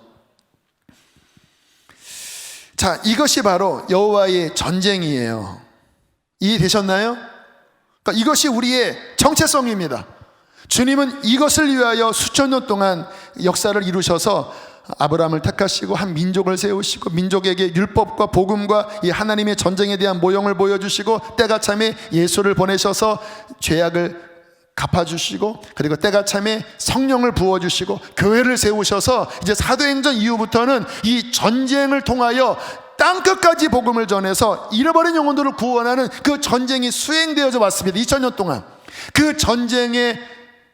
자, 이것이 바로 여호와의 전쟁이에요. 이해되셨나요? 그러니까 이것이 우리의 정체성입니다. 주님은 이것을 위하여 수천 년 동안 역사를 이루셔서 아브라함을 택하시고 한 민족을 세우시고 민족에게 율법과 복음과 이 하나님의 전쟁에 대한 모형을 보여주시고 때가 참에 예수를 보내셔서 죄악을 갚아주시고 그리고 때가 참에 성령을 부어주시고 교회를 세우셔서 이제 사도행전 이후부터는 이 전쟁을 통하여 땅끝까지 복음을 전해서 잃어버린 영혼들을 구원하는 그 전쟁이 수행되어져 왔습니다. 2000년 동안 그 전쟁의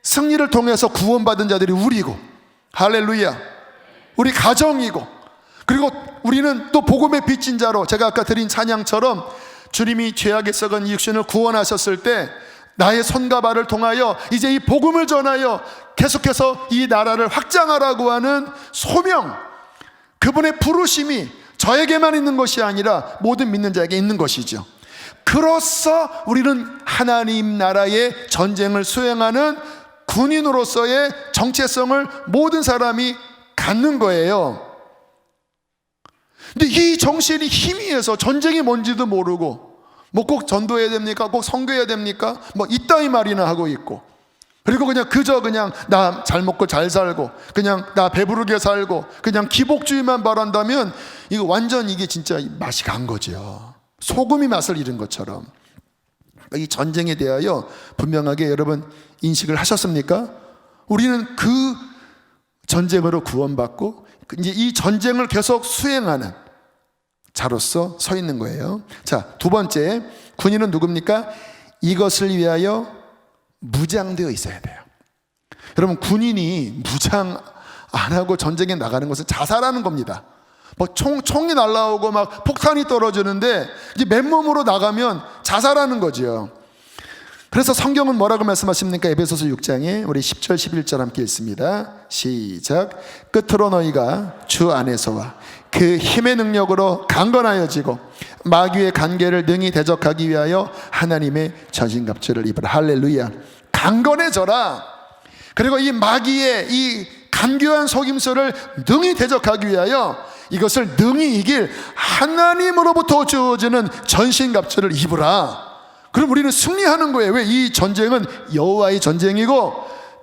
승리를 통해서 구원받은 자들이 우리고, 할렐루야, 우리 가정이고, 그리고 우리는 또 복음의 빚진 자로, 제가 아까 드린 찬양처럼 주님이 죄악에 썩은 이 육신을 구원하셨을 때 나의 손과 발을 통하여 이제 이 복음을 전하여 계속해서 이 나라를 확장하라고 하는 소명, 그분의 부르심이 저에게만 있는 것이 아니라 모든 믿는 자에게 있는 것이죠. 그로써 우리는 하나님 나라의 전쟁을 수행하는 군인으로서의 정체성을 모든 사람이 갖는 거예요. 근데 이 정신이 희미해서 전쟁이 뭔지도 모르고 뭐 꼭 전도해야 됩니까? 꼭 선교해야 됩니까? 뭐 이따위 말이나 하고 있고, 그리고 그냥 나 잘 먹고 잘 살고 그냥 나 배부르게 살고 그냥 기복주의만 바란다면 이거 완전 이게 진짜 맛이 간 거죠. 소금이 맛을 잃은 것처럼. 이 전쟁에 대하여 분명하게 여러분 인식을 하셨습니까? 우리는 그 전쟁으로 구원받고 이제 이 전쟁을 계속 수행하는 자로서 서 있는 거예요. 자, 두 번째, 군인은 누굽니까? 이것을 위하여 무장되어 있어야 돼요. 여러분, 군인이 무장 안 하고 전쟁에 나가는 것은 자살하는 겁니다. 뭐 총이 날라오고 막 폭탄이 떨어지는데 이제 맨몸으로 나가면 자살하는 거죠. 그래서 성경은 뭐라고 말씀하십니까? 에베소서 6장에 우리 10절 11절 함께 읽습니다. 시작. 끝으로 너희가 주 안에서와 그 힘의 능력으로 강건하여지고 마귀의 간계를 능히 대적하기 위하여 하나님의 전신갑주를 입으라. 할렐루야. 강건해져라. 그리고 이 마귀의 이 간교한 속임수를 능히 대적하기 위하여 이것을 능히 이길 하나님으로부터 주어지는 전신갑주를 입으라. 그럼 우리는 승리하는 거예요. 왜? 이 전쟁은 여호와의 전쟁이고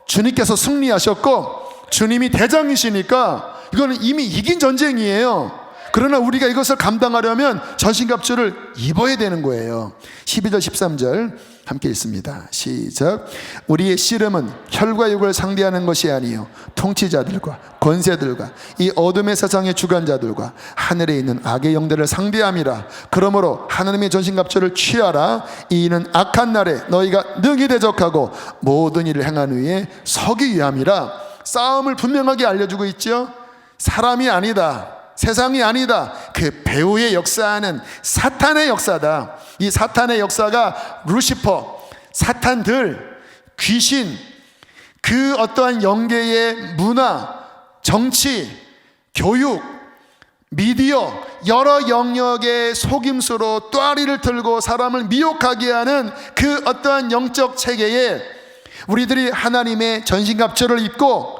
주님께서 승리하셨고 주님이 대장이시니까 이거는 이미 이긴 전쟁이에요. 그러나 우리가 이것을 감당하려면 전신갑주를 입어야 되는 거예요. 12절 13절 함께 읽습니다. 시작. 우리의 씨름은 혈과 육을 상대하는 것이 아니요 통치자들과 권세들과 이 어둠의 세상의 주관자들과 하늘에 있는 악의 영들을 상대함이라. 그러므로 하나님의 전신갑주를 취하라. 이는 악한 날에 너희가 능히 대적하고 모든 일을 행한 후에 서기 위함이라. 싸움을 분명하게 알려주고 있죠. 사람이 아니다, 세상이 아니다. 그 배후의 역사는 사탄의 역사다. 이 사탄의 역사가 루시퍼, 사탄들, 귀신, 그 어떠한 영계의 문화, 정치, 교육, 미디어, 여러 영역의 속임수로 또아리를 들고 사람을 미혹하게 하는 그 어떠한 영적 체계에 우리들이 하나님의 전신갑주를 입고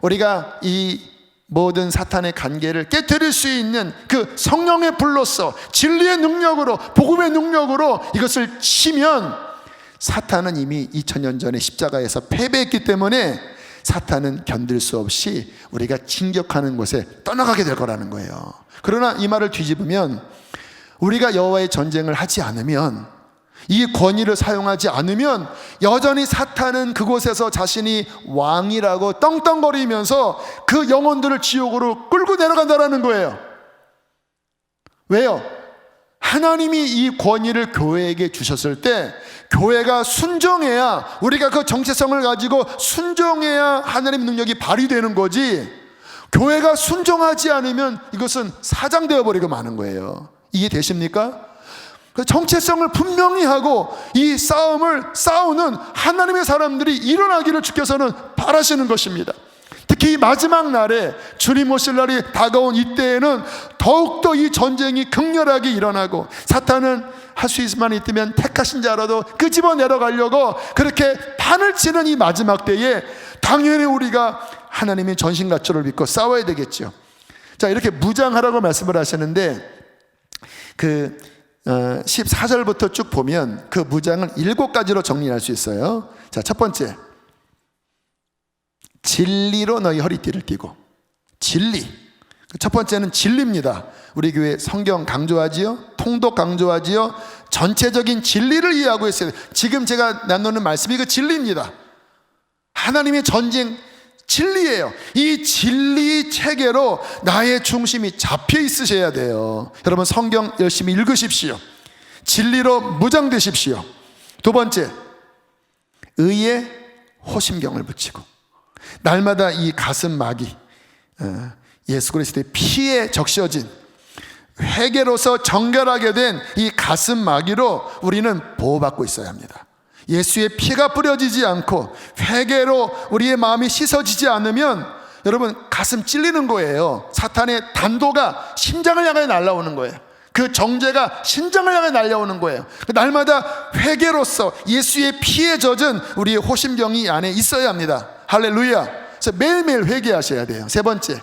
우리가 이 모든 사탄의 간계를 깨뜨릴 수 있는 그 성령의 불로서 진리의 능력으로 복음의 능력으로 이것을 치면 사탄은 이미 2000년 전에 십자가에서 패배했기 때문에 사탄은 견딜 수 없이 우리가 진격하는 곳에 떠나가게 될 거라는 거예요. 그러나 이 말을 뒤집으면 우리가 여호와의 전쟁을 하지 않으면 이 권위를 사용하지 않으면 여전히 사탄은 그곳에서 자신이 왕이라고 떵떵거리면서 그 영혼들을 지옥으로 끌고 내려간다는 거예요. 왜요? 하나님이 이 권위를 교회에게 주셨을 때 교회가 순종해야, 우리가 그 정체성을 가지고 순종해야 하나님의 능력이 발휘되는 거지, 교회가 순종하지 않으면 이것은 사장되어 버리고 마는 거예요. 이해되십니까? 그 정체성을 분명히 하고 이 싸움을 싸우는 하나님의 사람들이 일어나기를 주께서는 바라시는 것입니다. 특히 이 마지막 날에 주님 오실 날이 다가온 이때에는 더욱더 이 전쟁이 극렬하게 일어나고, 사탄은 할 수 있을 만이 있다면 택하신 자라도 끄집어 내려가려고 그렇게 판을 치는 이 마지막 때에 당연히 우리가 하나님의 전신갑주를 믿고 싸워야 되겠죠. 자, 이렇게 무장하라고 말씀을 하시는데 14절부터 쭉 보면 그 무장을 7가지로 정리할 수 있어요. 자, 첫 번째, 진리로 너희 허리띠를 띠고. 진리, 첫 번째는 진리입니다. 우리 교회 성경 강조하지요, 통독 강조하지요, 전체적인 진리를 이해하고 있어요. 지금 제가 나누는 말씀이 그 진리입니다. 하나님의 전쟁 진리예요. 이 진리 체계로 나의 중심이 잡혀 있으셔야 돼요. 여러분, 성경 열심히 읽으십시오. 진리로 무장되십시오. 두 번째, 의에 호심경을 붙이고. 날마다 이 가슴막이 예수 그리스도의 피에 적셔진, 회개로서 정결하게 된 이 가슴막이로 우리는 보호받고 있어야 합니다. 예수의 피가 뿌려지지 않고 회개로 우리의 마음이 씻어지지 않으면 여러분, 가슴 찔리는 거예요. 사탄의 단도가 심장을 향해 날아오는 거예요. 그 정죄가 심장을 향해 날아오는 거예요. 날마다 회개로서 예수의 피에 젖은 우리의 호심경이 안에 있어야 합니다. 할렐루야. 그래서 매일매일 회개하셔야 돼요. 세 번째,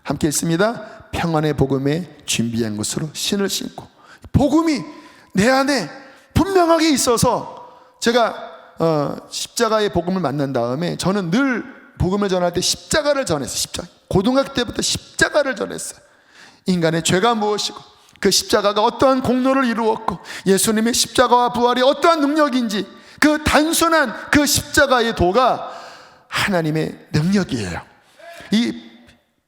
함께 읽습니다. 평안의 복음에 준비한 것으로 신을 신고. 복음이 내 안에 분명하게 있어서, 제가 십자가의 복음을 만난 다음에 저는 늘 복음을 전할 때 십자가를 전했어요. 십자가. 고등학교 때부터 십자가를 전했어요. 인간의 죄가 무엇이고 그 십자가가 어떠한 공로를 이루었고 예수님의 십자가와 부활이 어떠한 능력인지, 그 단순한 그 십자가의 도가 하나님의 능력이에요. 이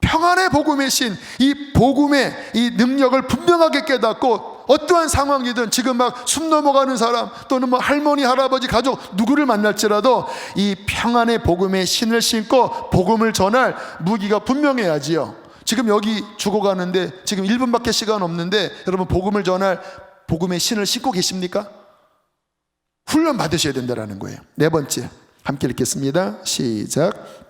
평안의 복음의 신, 이 복음의 이 능력을 분명하게 깨닫고 어떠한 상황이든, 지금 막 숨 넘어가는 사람 또는 뭐 할머니, 할아버지, 가족 누구를 만날지라도 이 평안의 복음의 신을 신고 복음을 전할 무기가 분명해야지요. 지금 여기 죽어가는데 지금 1분밖에 시간 없는데 여러분, 복음을 전할 복음의 신을 신고 계십니까? 훈련 받으셔야 된다는 거예요. 네 번째, 함께 읽겠습니다. 시작.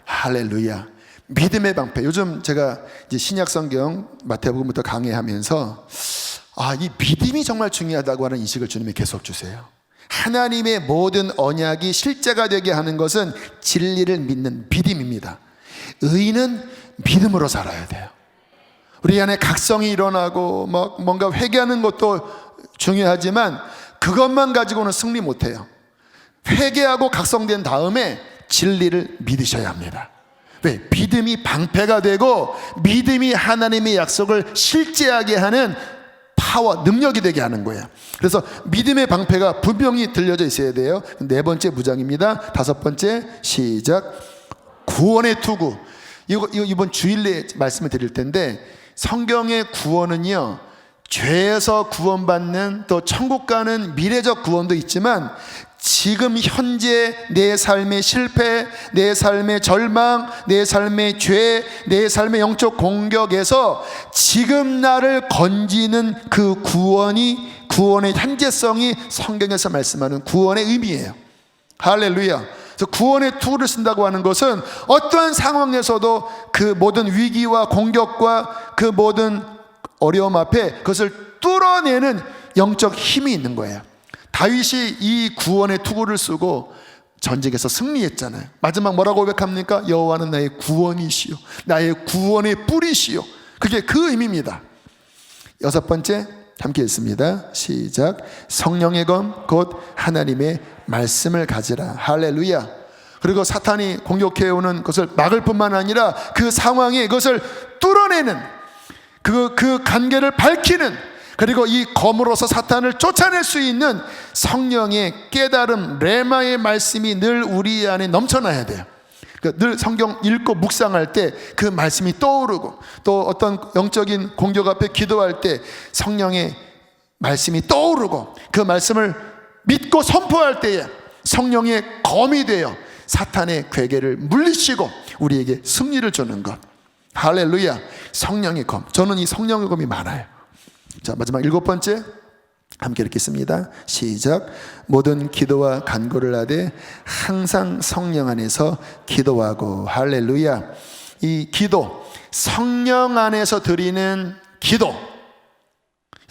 할렐루야. 믿음의 방패. 요즘 제가 이제 신약 성경 마태복음부터 강해하면서 이 믿음이 정말 중요하다고 하는 인식을 주님이 계속 주세요. 하나님의 모든 언약이 실제가 되게 하는 것은 진리를 믿는 믿음입니다. 의인은 믿음으로 살아야 돼요. 우리 안에 각성이 일어나고 뭔가 회개하는 것도 중요하지만 그것만 가지고는 승리 못해요. 회개하고 각성된 다음에 진리를 믿으셔야 합니다. 왜? 믿음이 방패가 되고 믿음이 하나님의 약속을 실제하게 하는 파워, 능력이 되게 하는 거예요. 그래서 믿음의 방패가 분명히 들려져 있어야 돼요. 네 번째 무장입니다. 다섯 번째, 시작. 구원의 투구. 이번 주일에 말씀을 드릴 텐데, 성경의 구원은요, 죄에서 구원받는, 또 천국 가는 미래적 구원도 있지만 지금 현재 내 삶의 실패, 내 삶의 절망, 내 삶의 죄, 내 삶의 영적 공격에서 지금 나를 건지는 그 구원의 현재성이 성경에서 말씀하는 구원의 의미예요. 할렐루야. 그래서 구원의 투구를 쓴다고 하는 것은 어떠한 상황에서도 그 모든 위기와 공격과 그 모든 어려움 앞에 그것을 뚫어내는 영적 힘이 있는 거예요. 다윗이 이 구원의 투구를 쓰고 전쟁에서 승리했잖아요. 마지막 뭐라고 고백합니까? 여호와는 나의 구원이시요, 나의 구원의 뿌리시요. 그게 그 의미입니다. 여섯 번째, 함께 읽습니다. 시작. 성령의 검 곧 하나님의 말씀을 가지라. 할렐루야. 그리고 사탄이 공격해오는 것을 막을 뿐만 아니라 그 상황에 그것을 뚫어내는 그 관계를 밝히는, 그리고 이 검으로서 사탄을 쫓아낼 수 있는 성령의 깨달음, 레마의 말씀이 늘 우리 안에 넘쳐나야 돼요. 늘 성경 읽고 묵상할 때 그 말씀이 떠오르고, 또 어떤 영적인 공격 앞에 기도할 때 성령의 말씀이 떠오르고, 그 말씀을 믿고 선포할 때에 성령의 검이 되어 사탄의 괴계를 물리치고 우리에게 승리를 주는 것. 할렐루야. 성령의 검. 저는 이 성령의 검이 많아요. 자, 마지막 7번째 함께 읽겠습니다. 시작. 모든 기도와 간구를 하되 항상 성령 안에서 기도하고. 할렐루야. 이 기도, 성령 안에서 드리는 기도.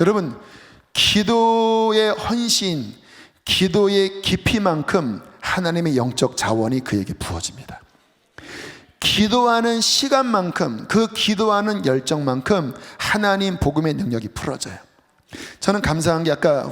여러분, 기도의 헌신, 기도의 깊이만큼 하나님의 영적 자원이 그에게 부어집니다. 기도하는 시간만큼, 그 기도하는 열정만큼 하나님 복음의 능력이 풀어져요. 저는 감사한 게, 아까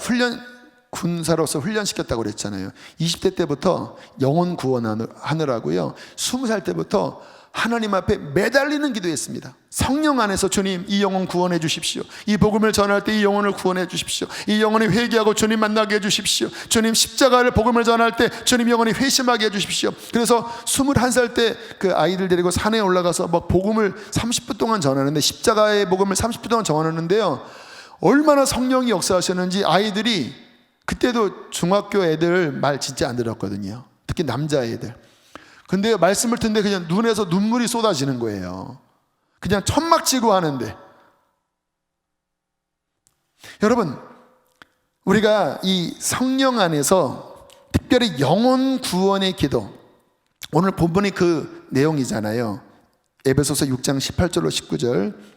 군사로서 훈련시켰다고 그랬잖아요. 20대 때부터 영혼 구원하느라고요, 20살 때부터 하나님 앞에 매달리는 기도했습니다. 성령 안에서 주님, 이 영혼 구원해 주십시오. 이 복음을 전할 때 이 영혼을 구원해 주십시오. 이 영혼이 회개하고 주님 만나게 해 주십시오. 주님, 십자가를 복음을 전할 때 주님 영혼이 회심하게 해 주십시오. 그래서 21살 때 그 아이들 데리고 산에 올라가서 막 복음을 30분 동안 전하는데, 십자가의 복음을 30분 동안 전하는데요, 얼마나 성령이 역사하셨는지 아이들이, 그때도 중학교 애들 말 진짜 안 들었거든요. 특히 남자애들. 근데 말씀을 듣는데 그냥 눈에서 눈물이 쏟아지는 거예요. 그냥 천막지고 하는데. 여러분, 우리가 이 성령 안에서 특별히 영혼 구원의 기도, 오늘 본문이 그 내용이잖아요. 에베소서 6장 18절로 19절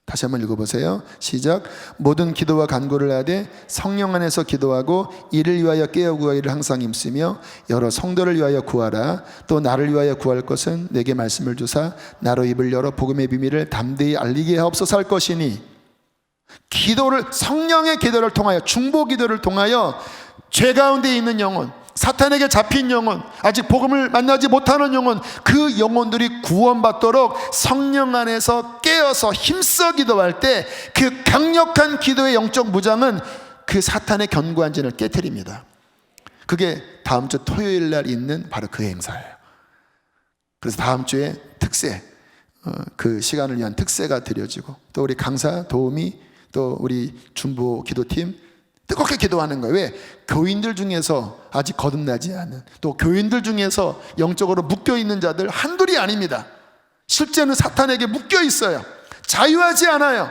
다시 한번 읽어보세요. 시작. 모든 기도와 간구를 하되 성령 안에서 기도하고 이를 위하여 깨어 구하기를 항상 힘쓰며 여러 성도를 위하여 구하라. 또 나를 위하여 구할 것은 내게 말씀을 주사 나로 입을 열어 복음의 비밀을 담대히 알리게 하옵소서 할 것이니. 기도를, 성령의 기도를 통하여, 중보 기도를 통하여 죄 가운데 있는 영혼, 사탄에게 잡힌 영혼, 아직 복음을 만나지 못하는 영혼, 그 영혼들이 구원받도록 성령 안에서 깨어서 힘써 기도할 때 그 강력한 기도의 영적 무장은 그 사탄의 견고한 진을 깨트립니다. 그게 다음 주 토요일 날 있는 바로 그 행사예요. 그래서 다음 주에 특세, 그 시간을 위한 특세가 드려지고, 또 우리 강사 도우미, 또 우리 중보 기도팀 뜨겁게 기도하는 거예요. 왜? 교인들 중에서 아직 거듭나지 않은, 또 교인들 중에서 영적으로 묶여있는 자들 한둘이 아닙니다. 실제는 사탄에게 묶여 있어요. 자유하지 않아요.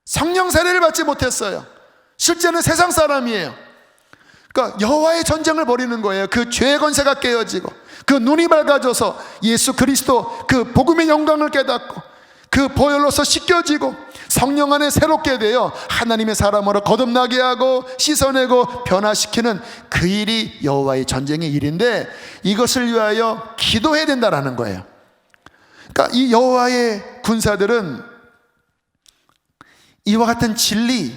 성령 세례를 받지 못했어요. 실제는 세상 사람이에요. 그러니까 여호와의 전쟁을 벌이는 거예요. 그 죄의 권세가 깨어지고, 그 눈이 밝아져서 예수 그리스도 그 복음의 영광을 깨닫고, 그 보혈로서 씻겨지고 성령 안에 새롭게 되어 하나님의 사람으로 거듭나게 하고 씻어내고 변화시키는 그 일이 여호와의 전쟁의 일인데, 이것을 위하여 기도해야 된다라는 거예요. 그러니까 이 여호와의 군사들은 이와 같은 진리,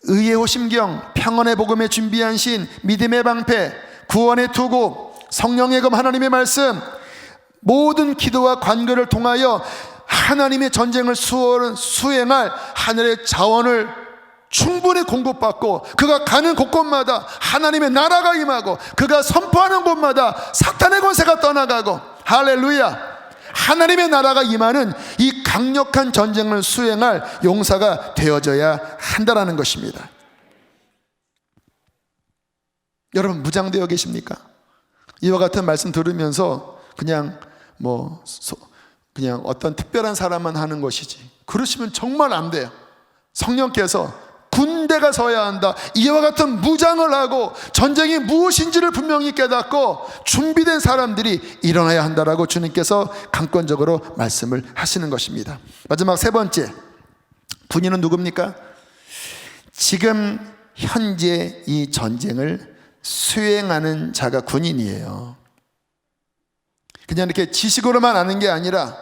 의의 호심경, 평안의 복음에 준비한 신, 믿음의 방패, 구원의 투구, 성령의 검, 하나님의 말씀, 모든 기도와 관계를 통하여 하나님의 전쟁을 수행할 하늘의 자원을 충분히 공급받고, 그가 가는 곳곳마다 하나님의 나라가 임하고, 그가 선포하는 곳마다 사탄의 권세가 떠나가고, 할렐루야, 하나님의 나라가 임하는 이 강력한 전쟁을 수행할 용사가 되어져야 한다라는 것입니다. 여러분, 무장되어 계십니까? 이와 같은 말씀 들으면서 그냥 그냥 어떤 특별한 사람만 하는 것이지, 그러시면 정말 안 돼요. 성령께서 군대가 서야 한다, 이와 같은 무장을 하고 전쟁이 무엇인지를 분명히 깨닫고 준비된 사람들이 일어나야 한다라고 주님께서 강권적으로 말씀을 하시는 것입니다. 마지막 3번째, 군인은 누굽니까? 지금 현재 이 전쟁을 수행하는 자가 군인이에요. 그냥 이렇게 지식으로만 아는 게 아니라,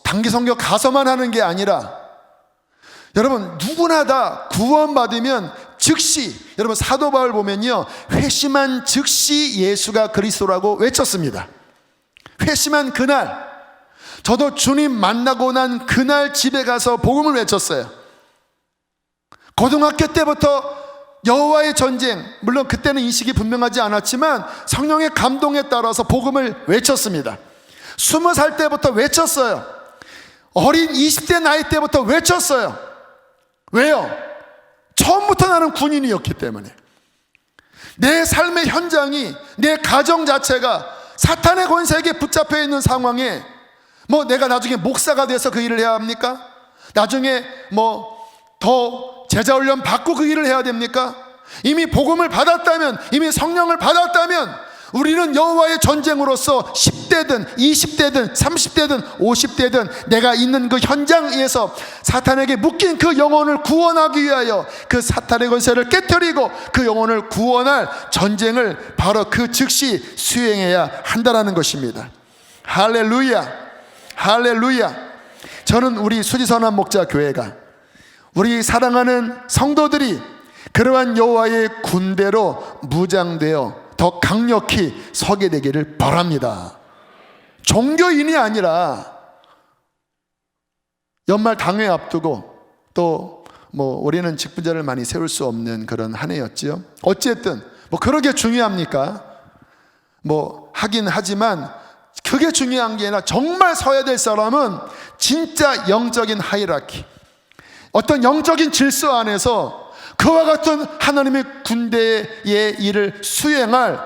단기 선교 가서만 하는 게 아니라, 여러분, 누구나 다 구원받으면 즉시, 여러분 사도 바울 보면요, 회심한 즉시 예수가 그리스도라고 외쳤습니다. 회심한 그날, 저도 주님 만나고 난 그날 집에 가서 복음을 외쳤어요. 고등학교 때부터 여호와의 전쟁, 물론 그때는 인식이 분명하지 않았지만 성령의 감동에 따라서 복음을 외쳤습니다. 20살 때부터 외쳤어요. 어린 20대 나이 때부터 외쳤어요. 왜요? 처음부터 나는 군인이었기 때문에. 내 삶의 현장이, 내 가정 자체가 사탄의 권세에게 붙잡혀 있는 상황에 내가 나중에 목사가 돼서 그 일을 해야 합니까? 나중에 더 제자 훈련 받고 그 일을 해야 됩니까? 이미 복음을 받았다면, 이미 성령을 받았다면 우리는 여호와의 전쟁으로서 10대든 20대든 30대든 50대든 내가 있는 그 현장에서 사탄에게 묶인 그 영혼을 구원하기 위하여 그 사탄의 권세를 깨뜨리고 그 영혼을 구원할 전쟁을 바로 그 즉시 수행해야 한다는 것입니다. 할렐루야, 할렐루야. 저는 우리 수지선한 목자 교회가, 우리 사랑하는 성도들이 그러한 여호와의 군대로 무장되어 더 강력히 서게 되기를 바랍니다. 종교인이 아니라, 연말 당회 앞두고 또 올해는 직분자를 많이 세울 수 없는 그런 한 해였지요. 어쨌든 그러게 중요합니까? 하긴 하지만 그게 중요한 게 아니라 정말 서야 될 사람은 진짜 영적인 하이라키, 어떤 영적인 질서 안에서 그와 같은 하나님의 군대의 일을 수행할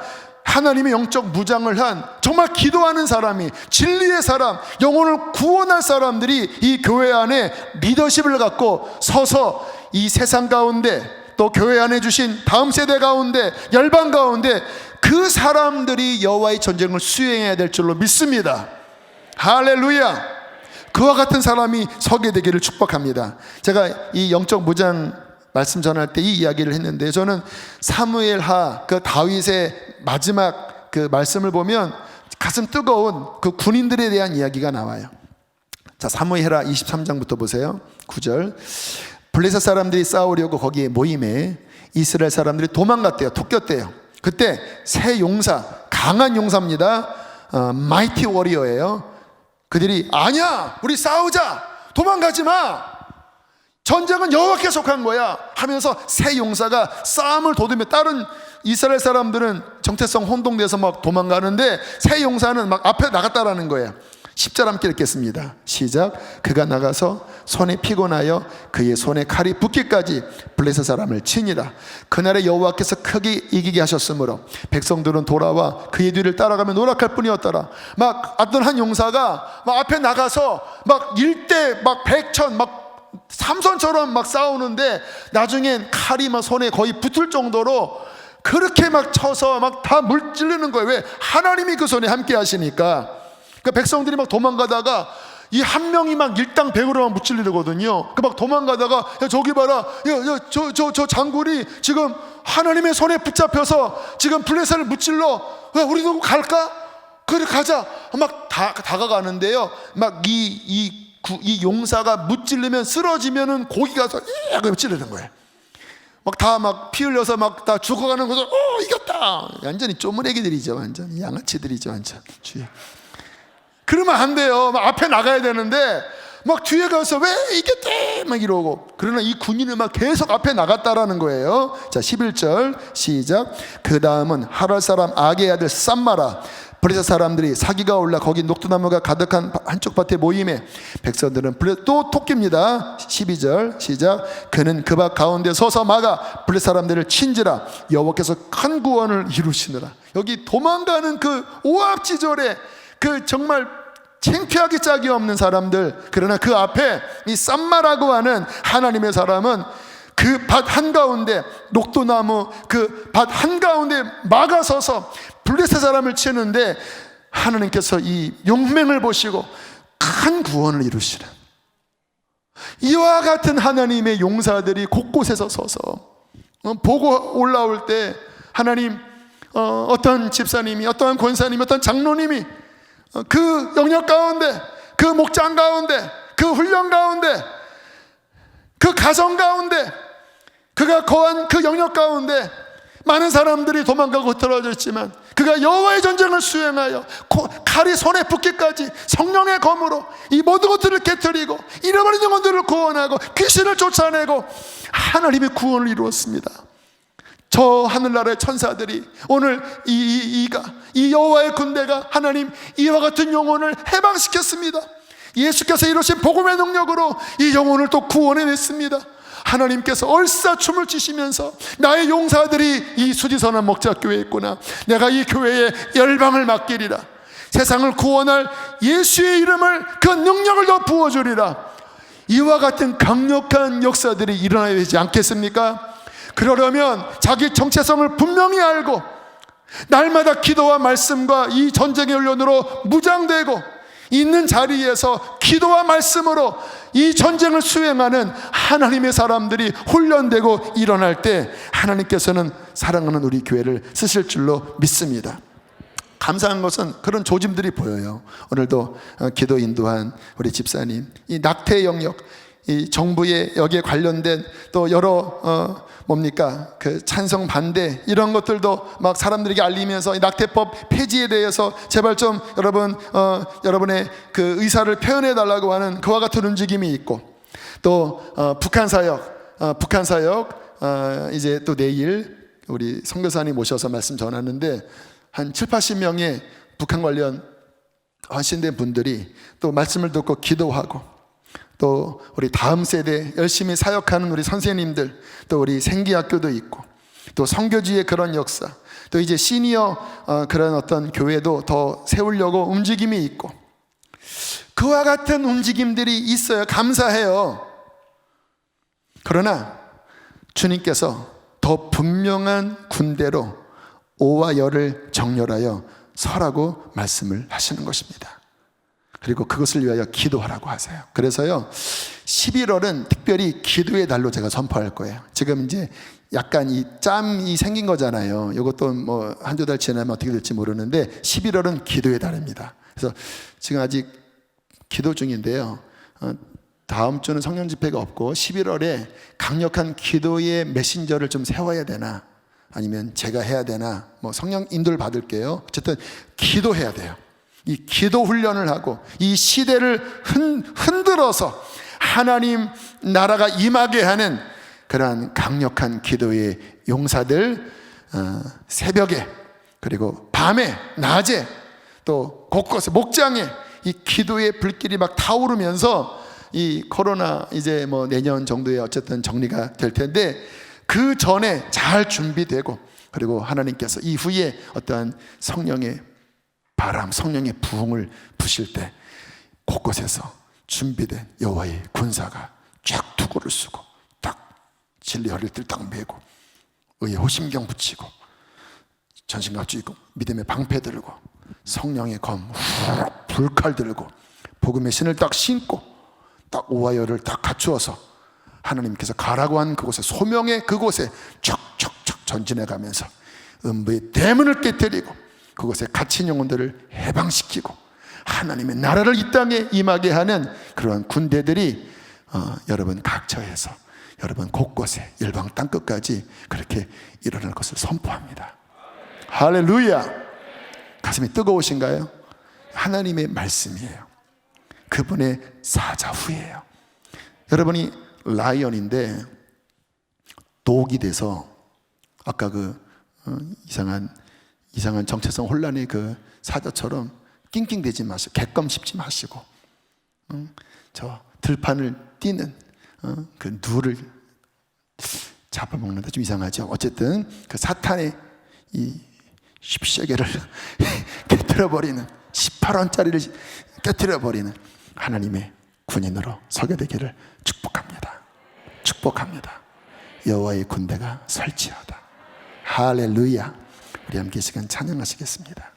하나님의 영적 무장을 한 정말 기도하는 사람이, 진리의 사람, 영혼을 구원할 사람들이 이 교회 안에 리더십을 갖고 서서 이 세상 가운데, 또 교회 안에 주신 다음 세대 가운데, 열방 가운데 그 사람들이 여호와의 전쟁을 수행해야 될 줄로 믿습니다. 할렐루야. 그와 같은 사람이 서게 되기를 축복합니다. 제가 이 영적 무장 말씀 전할 때 이 이야기를 했는데, 저는 사무엘하 그 다윗의 마지막 그 말씀을 보면 가슴 뜨거운 그 군인들에 대한 이야기가 나와요. 자, 사무엘하 23장부터 보세요. 9절. 블레셋 사람들이 싸우려고 거기에 모임에 이스라엘 사람들이 도망갔대요. 토꼈대요. 그때 세 용사, 강한 용사입니다. 마이티 워리어예요. 그들이 아니야, 우리 싸우자, 도망가지 마, 전쟁은 여호와께 속한 거야 하면서 세 용사가 싸움을 도두며, 다른 이스라엘 사람들은 정체성 혼동돼서 막 도망가는데 세 용사는 막 앞에 나갔다라는 거예요. 10절 함께 읽겠습니다. 시작. 그가 나가서 손에 피곤하여 그의 손에 칼이 붙기까지 블레셋 사람을 치니라. 그날에 여호와께서 크게 이기게 하셨으므로 백성들은 돌아와 그의 뒤를 따라가며 노력할 뿐이었더라. 막 어떤 한 용사가 막 앞에 나가서 막 일대 막 백천 막 삼손처럼 막 싸우는데 나중엔 칼이 막 손에 거의 붙을 정도로 그렇게 막 쳐서 막 다 물찌르는 거예요. 왜? 하나님이 그 손에 함께 하시니까. 그 백성들이 막 도망가다가 이 한 명이 막 일당 100으로만 무찔리거든요. 그 막 도망가다가 야 저기 봐라, 저 장군이 지금 하나님의 손에 붙잡혀서 지금 블레셋을 무찔러. 야, 우리도 갈까? 그래 가자. 막 다가가는데요. 막 이 용사가 무찔리면 쓰러지면은 고기 가서 찌르는 거예요. 막 다 막 피 흘려서 막 다 죽어가는 거죠. 이겼다. 완전히 쪼무레기들이죠. 완전 양아치들이죠. 완전 주의. 그러면 안 돼요. 막 앞에 나가야 되는데 막 뒤에 가서 왜 이겼대 막 이러고. 그러나 이 군인은 막 계속 앞에 나갔다라는 거예요. 자, 11절 시작. 그 다음은 하랄 사람 아게의 아들 쌈마라, 블레셋 사람들이 사기가 올라 거기 녹두나무가 가득한 한쪽 밭에 모임에 백성들은 또 토끼입니다. 12절 시작. 그는 그 밭 가운데 서서 막아 블레셋 사람들을 친지라 여호와께서 큰 구원을 이루시느라. 여기 도망가는 그 오합지졸의 그 정말 창피하기 짝이 없는 사람들, 그러나 그 앞에 이 쌈마라고 하는 하나님의 사람은 그 밭 한가운데, 녹두나무 그 밭 한가운데 막아서서 블레셋 사람을 치는데 하나님께서 이 용맹을 보시고 큰 구원을 이루시는, 이와 같은 하나님의 용사들이 곳곳에서 서서 보고 올라올 때 하나님, 어떤 집사님이, 어떤 권사님이, 어떤 장로님이 그 영역 가운데, 그 목장 가운데, 그 훈련 가운데, 그 가정 가운데, 그가 거한 그 영역 가운데 많은 사람들이 도망가고 흩어졌지만 그가 여호와의 전쟁을 수행하여 칼이 손에 붙기까지 성령의 검으로 이 모든 것들을 깨뜨리고 잃어버린 영혼들을 구원하고 귀신을 쫓아내고 하나님의 구원을 이루었습니다. 저 하늘나라의 천사들이 오늘 이 여호와의 군대가 하나님 이와 같은 영혼을 해방시켰습니다. 예수께서 이루신 복음의 능력으로 이 영혼을 또 구원해냈습니다. 하나님께서 얼싸춤을 추시면서 나의 용사들이 이 수지선한 목자교회에 있구나, 내가 이 교회에 열방을 맡기리라, 세상을 구원할 예수의 이름을 그 능력을 더 부어주리라, 이와 같은 강력한 역사들이 일어나야 되지 않겠습니까? 그러려면 자기 정체성을 분명히 알고 날마다 기도와 말씀과 이 전쟁의 훈련으로 무장되고 있는 자리에서 기도와 말씀으로 이 전쟁을 수행하는 하나님의 사람들이 훈련되고 일어날 때 하나님께서는 사랑하는 우리 교회를 쓰실 줄로 믿습니다. 감사한 것은 그런 조짐들이 보여요. 오늘도 기도 인도한 우리 집사님, 이 낙태 영역, 이 정부의 여기에 관련된 또 여러 그 찬성 반대 이런 것들도 막 사람들에게 알리면서 이 낙태법 폐지에 대해서 제발 좀 여러분의 그 의사를 표현해 달라고 하는 그와 같은 움직임이 있고, 또 북한 사역 이제 또 내일 우리 선교사님 모셔서 말씀 전하는데 한 70-80명의 북한 관련 헌신된 분들이 또 말씀을 듣고 기도하고, 또 우리 다음 세대 열심히 사역하는 우리 선생님들, 또 우리 생기학교도 있고, 또 선교지의 그런 역사, 또 이제 시니어 그런 어떤 교회도 더 세우려고 움직임이 있고, 그와 같은 움직임들이 있어요. 감사해요. 그러나 주님께서 더 분명한 군대로 오와 열을 정렬하여 서라고 말씀을 하시는 것입니다. 그리고 그것을 위하여 기도하라고 하세요. 그래서요 11월은 특별히 기도의 달로 제가 선포할 거예요. 지금 이제 약간 이 짬이 생긴 거잖아요. 이것도 뭐 한두 달 지나면 어떻게 될지 모르는데 11월은 기도의 달입니다. 그래서 지금 아직 기도 중인데요, 다음 주는 성령 집회가 없고 11월에 강력한 기도의 메신저를 좀 세워야 되나, 아니면 제가 해야 되나, 뭐 성령 인도를 받을게요. 어쨌든 기도해야 돼요. 이 기도 훈련을 하고 이 시대를 흔들어서 하나님 나라가 임하게 하는 그러한 강력한 기도의 용사들, 새벽에 그리고 밤에 낮에 또 곳곳에 목장에 이 기도의 불길이 막 타오르면서 이 코로나 이제 뭐 내년 정도에 어쨌든 정리가 될 텐데 그 전에 잘 준비되고, 그리고 하나님께서 이후에 어떠한 성령의 바람, 성령의 부흥을 부실 때 곳곳에서 준비된 여호와의 군사가 쫙 투구를 쓰고 딱 진리 허리를 딱 메고 의의 호심경 붙이고 전신갑주 입고 믿음의 방패 들고 성령의 검 불칼 들고 복음의 신을 딱 신고 딱 오와 열을 딱 갖추어서 하나님께서 가라고 한 그곳에, 소명의 그곳에 척척척 전진해 가면서 음부의 대문을 깨뜨리고 그곳에 갇힌 영혼들을 해방시키고 하나님의 나라를 이 땅에 임하게 하는 그러한 군대들이 여러분 각처에서, 여러분 곳곳에 열방 땅끝까지 그렇게 일어날 것을 선포합니다. 할렐루야. 가슴이 뜨거우신가요? 하나님의 말씀이에요. 그분의 사자후예요. 여러분이 라이언인데 독이 돼서 아까 그 이상한 정체성 혼란의 그 사자처럼 낑낑대지 마시고 객검 씹지 마시고 저 들판을 뛰는 그 누를 잡아먹는다 좀 이상하죠. 어쨌든 그 사탄의 이 십시계를 깨뜨려버리는 18원짜리를 깨뜨려버리는 하나님의 군인으로 서게 되기를 축복합니다. 축복합니다. 여호와의 군대가 설치하다. 할렐루야. 우리 함께 시간 찬양하시겠습니다.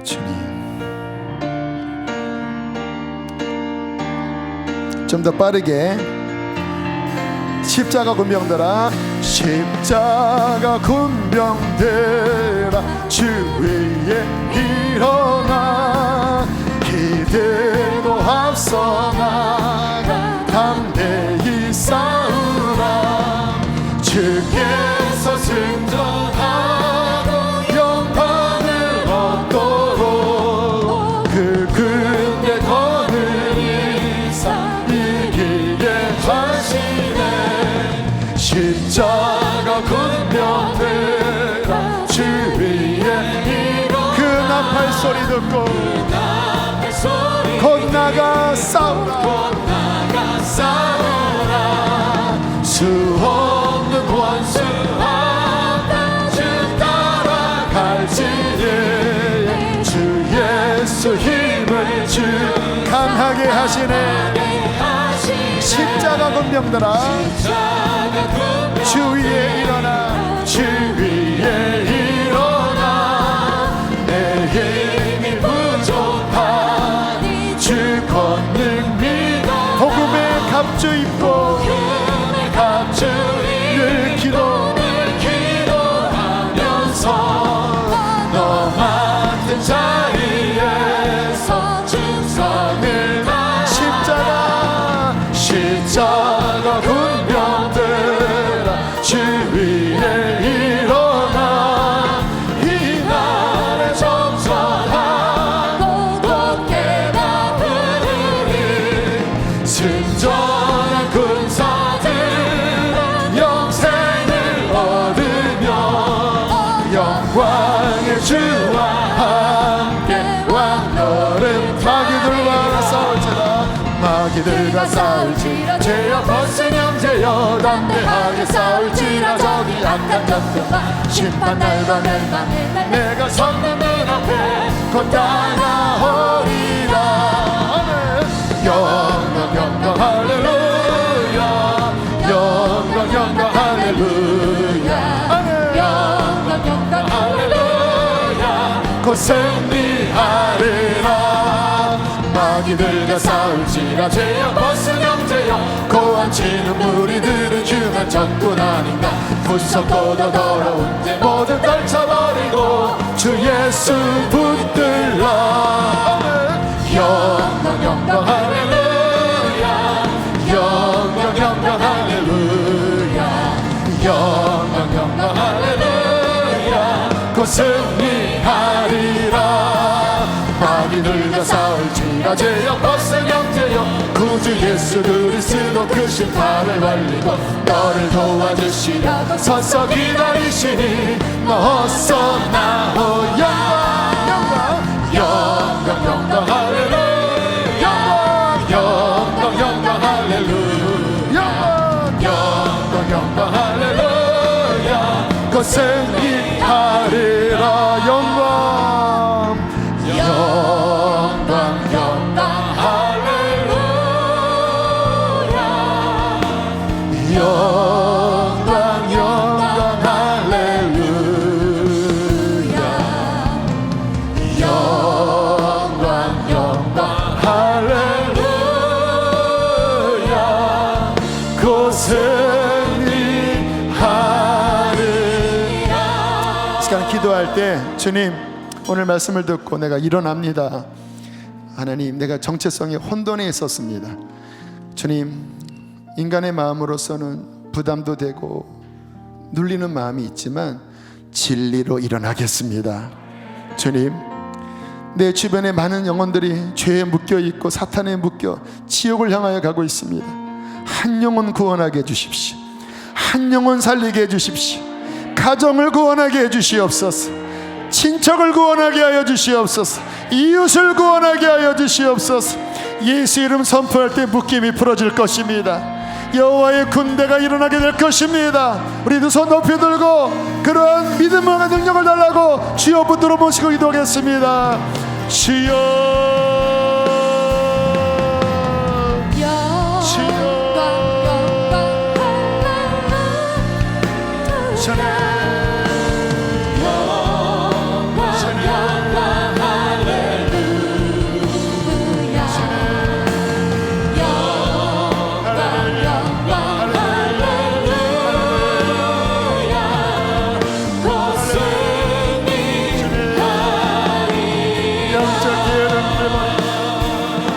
주님, 좀 더 빠르게. 십자가 군병들아, 십자가 군병들아, 주 위에 일어나 기대도 합 소리 듣고 곧 나가 싸우라 수 없는 원수 주 따라갈지니 주 예수 힘을 주 강하게 하시네 십자가 군병들아 주 위에 일어나 주 위에 일어나 내 힘이 부족하니 주 권능 믿어 복음의 갑주 입고 늘 기도하면서 너 맡은 자리에서 충성을 다 십자가 군병들아 주 위에 일어나 이 날에 정전하고 곱게나 부르리 순전한 군사들 영생을 얻으며 영광의 주와 함께 왕노릇 마귀들과 싸울지라 죄여 벗은 형제여 담대하게 싸울지라 저기 악한 적들과 심판날과 멸망의 내가 섰는 문 앞에 곧 다가오리라 영광 영광 할렐루야 영광 영광 할렐루야 영광 영광 할렐루야 곧 승리하리라 마귀들과 싸울지라 죄여 벗은 형제여 고함치는 무리들은 흉한 적군 아닌가 구석보다 더러운 죄 모두 떨쳐버리고 주 예수 붙들라 영광 영광 할렐루야 영광 영광 할렐루야 영광 영광 할렐루야 곧 승리하리라 마귀들과 싸울지라 죄여 벗은 형제여 구주 예수 그리스도 그 심판을 벌리고 너를 도와주시려고 서서 기다리시니 너 어서 나오 영광 영광 할렐루야 영광 영광 할렐루야 영광 할렐루야 곧 승리하리라 영광 영광 할렐루야 영광 할렐루야 영광 할렐루야 곧 승리하리라 이 시간 기도할 때 주님 오늘 말씀을 듣고 내가 일어납니다. 하나님 내가 정체성이 혼돈에 있었습니다. 주님 인간의 마음으로서는 부담도 되고 눌리는 마음이 있지만 진리로 일어나겠습니다. 주님 내 주변에 많은 영혼들이 죄에 묶여있고 사탄에 묶여 지옥을 향하여 가고 있습니다. 한 영혼 구원하게 해주십시오. 한 영혼 살리게 해주십시오. 가정을 구원하게 해주시옵소서. 친척을 구원하게 하여 주시옵소서. 이웃을 구원하게 하여 주시옵소서. 예수 이름 선포할 때 묶임이 풀어질 것입니다. 여호와의 군대가 일어나게 될 것입니다. 우리 두 손 높이 들고 그러한 믿음과 능력을 달라고 주여 붙들어 모시고 기도하겠습니다. 주여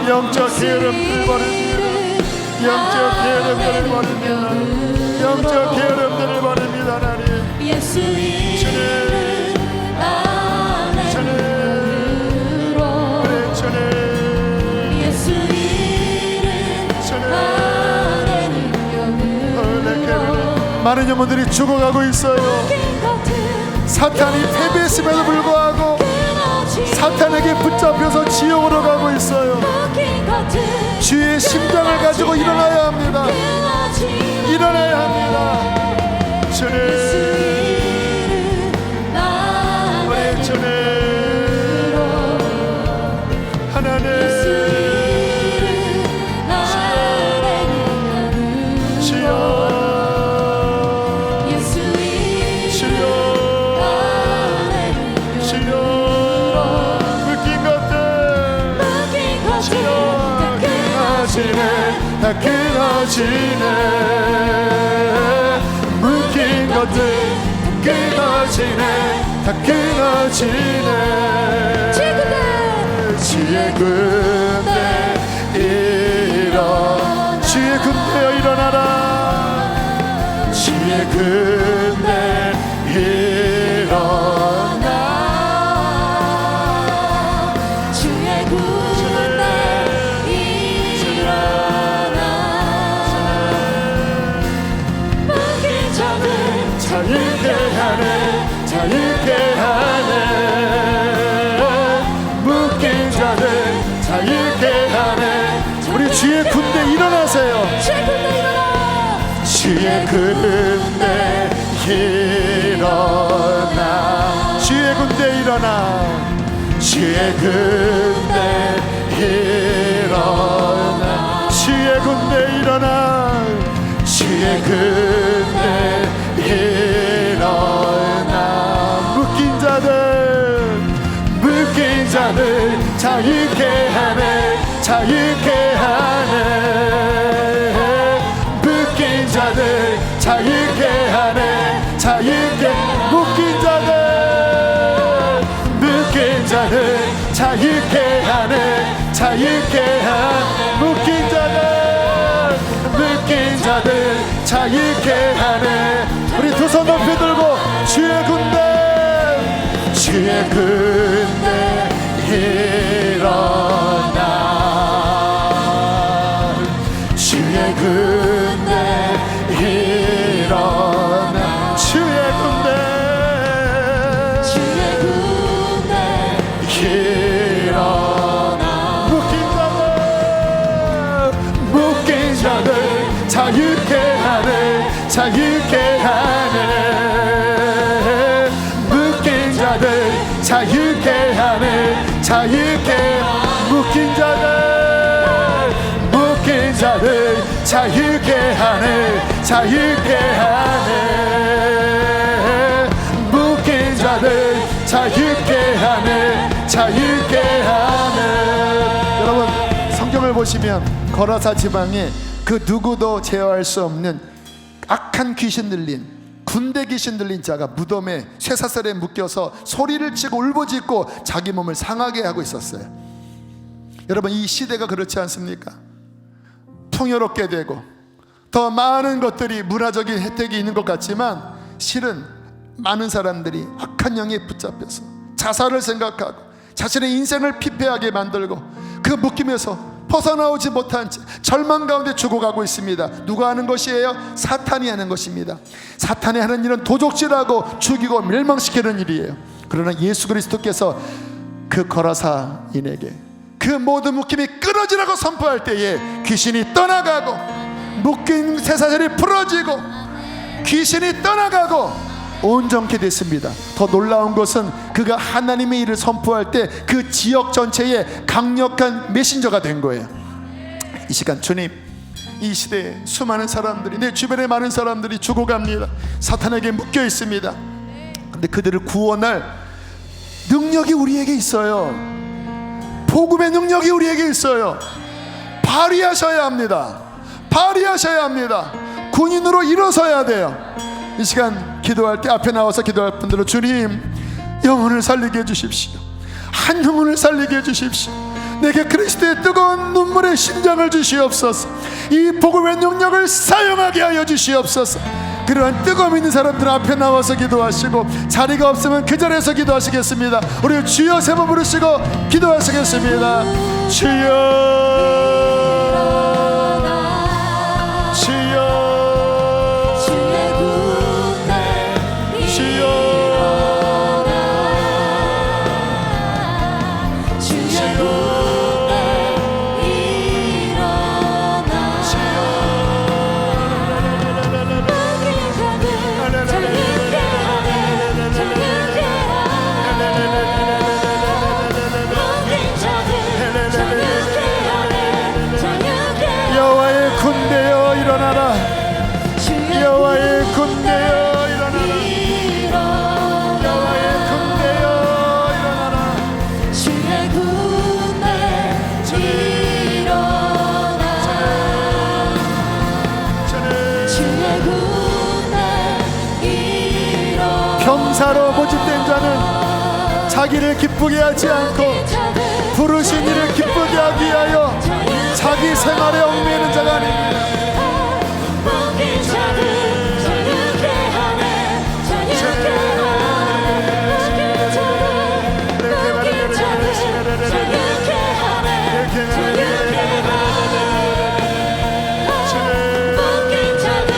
영적 기름들 버립니다. 영적 기름들을 버립니다. 영적 기름들을 버립니다. 하나님 예수 이름 안으로 예수 이름 안에 능력으로 많은 영혼들이 죽어가고 있어요. 사탄이 패배했음에도 불구하고 사탄에게 붙잡혀서 지옥으로 가고 있어요. 묶인 것들 주의 심장을 가지고 일어나야 합니다. 일어나야 합니다. 주님, 우리 주님, 하나님, 주여, 주여, 주여, 묶인 것들, 주여, 끊어지네, 다 끊어지네. 묶인 것들 끊어지네, 다 끊어지네. 주의 군대 일어나, 주의 군대여 일어나라. 주의 군대 일어나. 주의 군대 일어나. 묶인 자들 자유케 하네, 자유케 하네. 묶인 자들 자유케 하네. 우리 주의 군대 일어나세요. 주의 군대 일어나. 주의 군대 일어나. 주의 군대 일어나. 주의 군대 일어나. 주의 군대 일어나. 묶인 자들, 묶인 자들 자유케 하네, 자유케 하네. 묶인 자들 자유케 하네, 자유케. 묶인 자들, 묶인 자들 자유케 하네, 자유케 하네. 묶인 자들, 묶인 자들 자유케 하네. 우리 두 손 높이 들고 주의 군대, 주의 군대 일어나. 주의 군대 일어나. 주의 군대 일어나. 묶인 자들 자유케 하네, 자유케 하네. 묶인 자들 자유케 하네, 자유케. 묶인 자들, 묶인 자들 자유케 하네, 자유케 하네. 묶인 자들 자유케 하네, 자유케 하네. 여러분, 성경을 보시면 거라사 지방에 그 누구도 제어할 수 없는 악한 귀신 들린, 군대 귀신 들린 자가 무덤에 쇠사슬에 묶여서 소리를 치고 울부짖고 자기 몸을 상하게 하고 있었어요. 여러분, 이 시대가 그렇지 않습니까? 풍요롭게 되고 더 많은 것들이, 문화적인 혜택이 있는 것 같지만 실은 많은 사람들이 악한 영에 붙잡혀서 자살을 생각하고 자신의 인생을 피폐하게 만들고 그 묶임에서 벗어나오지 못한 채 절망 가운데 죽어가고 있습니다. 누가 하는 것이에요? 사탄이 하는 것입니다. 사탄이 하는 일은 도적질하고 죽이고 멸망시키는 일이에요. 그러나 예수 그리스도께서 그 거라사인에게 그 모든 묶임이 끊어지라고 선포할 때에 귀신이 떠나가고, 묶인 쇠사슬이 풀어지고, 귀신이 떠나가고 온전케 됐습니다. 더 놀라운 것은 그가 하나님의 일을 선포할 때 그 지역 전체에 강력한 메신저가 된 거예요. 이 시간 주님, 이 시대에 수많은 사람들이, 내 주변에 많은 사람들이 죽어갑니다. 사탄에게 묶여 있습니다. 근데 그들을 구원할 능력이 우리에게 있어요. 복음의 능력이 우리에게 있어요. 발휘하셔야 합니다. 발휘하셔야 합니다. 군인으로 일어서야 돼요. 이 시간 기도할 때 앞에 나와서 기도할 분들은 주님, 영혼을 살리게 해주십시오. 한 영혼을 살리게 해주십시오. 내게 그리스도의 뜨거운 눈물의 심장을 주시옵소서. 이 복음의 능력을 사용하게 하여 주시옵소서. 그러한 뜨거움 있는 사람들 앞에 나와서 기도하시고, 자리가 없으면 그 자리에서 기도하시겠습니다. 우리 주여 세 번 부르시고 기도하시겠습니다. 주여, 주의 군대 일어나 묶인 자들 자유케 하네 자유케 하네 묶인 자들 자유케 하네 자유케 여호와의 군대여 일어나라. 여호와의 군대여 일어나라. 여호와의 군대여 일어나라. 주의 군대 일어나 주의 군대 일어나 병사로 모집된 자는 자기를 기쁘게 하지 않고 부르신 이를 기쁘게 하기 위하여 자기 생활에 얽매이는 자가 아닙니다. 묶인 자들 자유케 하네 자유케 하네 묶인 자들 자유케 하네 자유케 하네 묶인 자들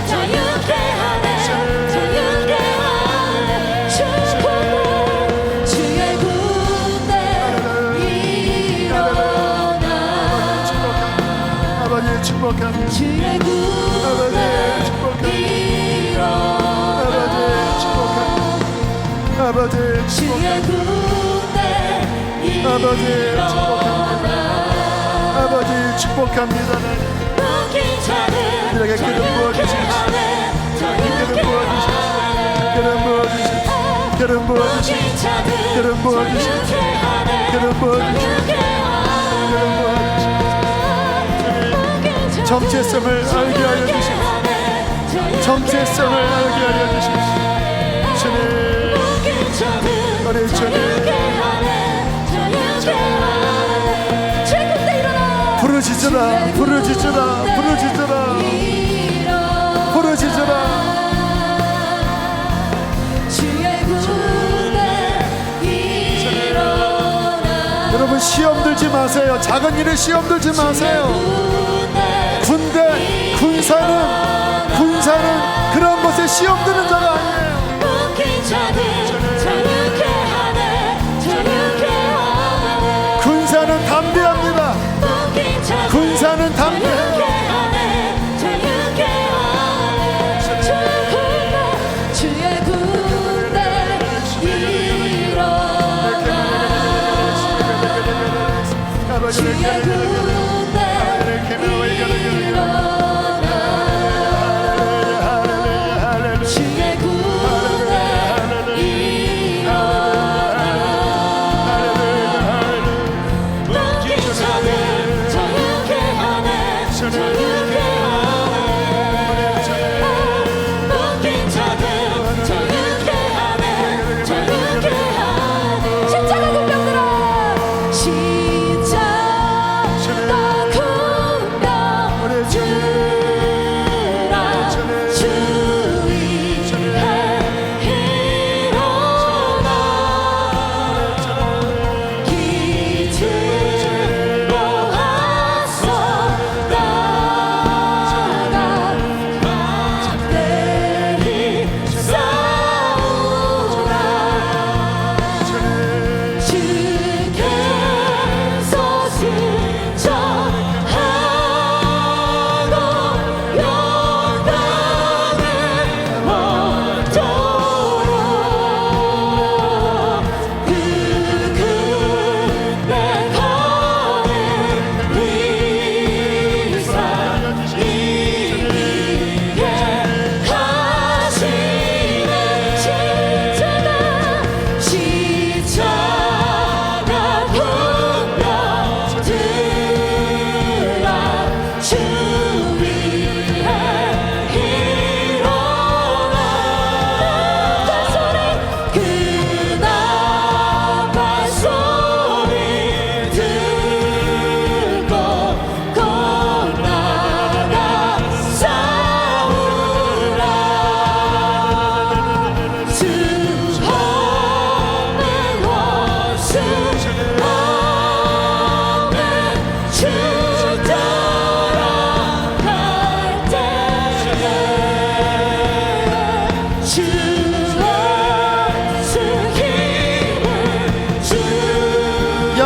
자유케 하네 자유케 하네 주의 군대 일어나 아버지 축복합니다. 주의 군대 일어나 아버지 주의 군대 아버지 일어나 아버지 축복합니다. 묶인 자들 이렇게 기름 부어주십시오. 기름 부어주십시오. 기름 부어주십시오. 묶인 자들 기름 부어주십시오. 기름 부어주십시오. 정체성을 알게 하여 주십시오. 정체성을 알게 하여 주십시오. 주님, 우리 주님, 부르짖으라, 부르짖으라, 부르짖으라, 부르짖으라. 주의 군대 일어나 여러분 시험 들지 마세요. 작은 일에 시험 들지 마세요. 군대, 군사는 그런 것에 시험 드는 자가 아니에요. 묶인 자들 자유케 하네 자유케 하네 군사는 담대합니다. 묶인 자들 군사는 담대해요. 자유케 하네 자유케 하네 주의 군대 일어나 주의 군대 일어나 주의 군대 일어나 묶인 자들 자유케 하네 자유케 하네 묶인 자들 자유케 하네 자유케 하네 십자가 군병들아 십자가 군병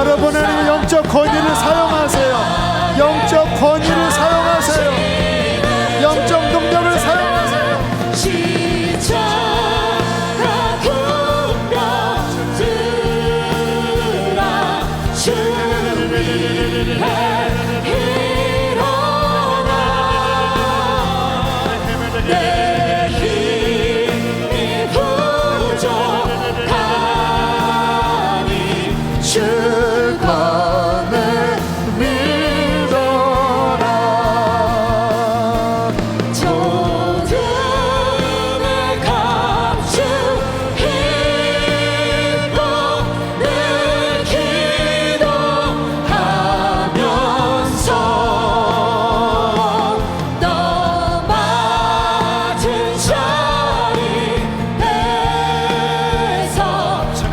여러분 안에 영적 권위를 사용하세요. 영적 권위를 사용하세요. 영적 능력을 사용하세요. 십자가 군병들아 주를 위해 일어나 내 힘이 부족하니 주만을 믿어라. 모든을 감추히고 늘 기도하면서 너 맡은 자리에서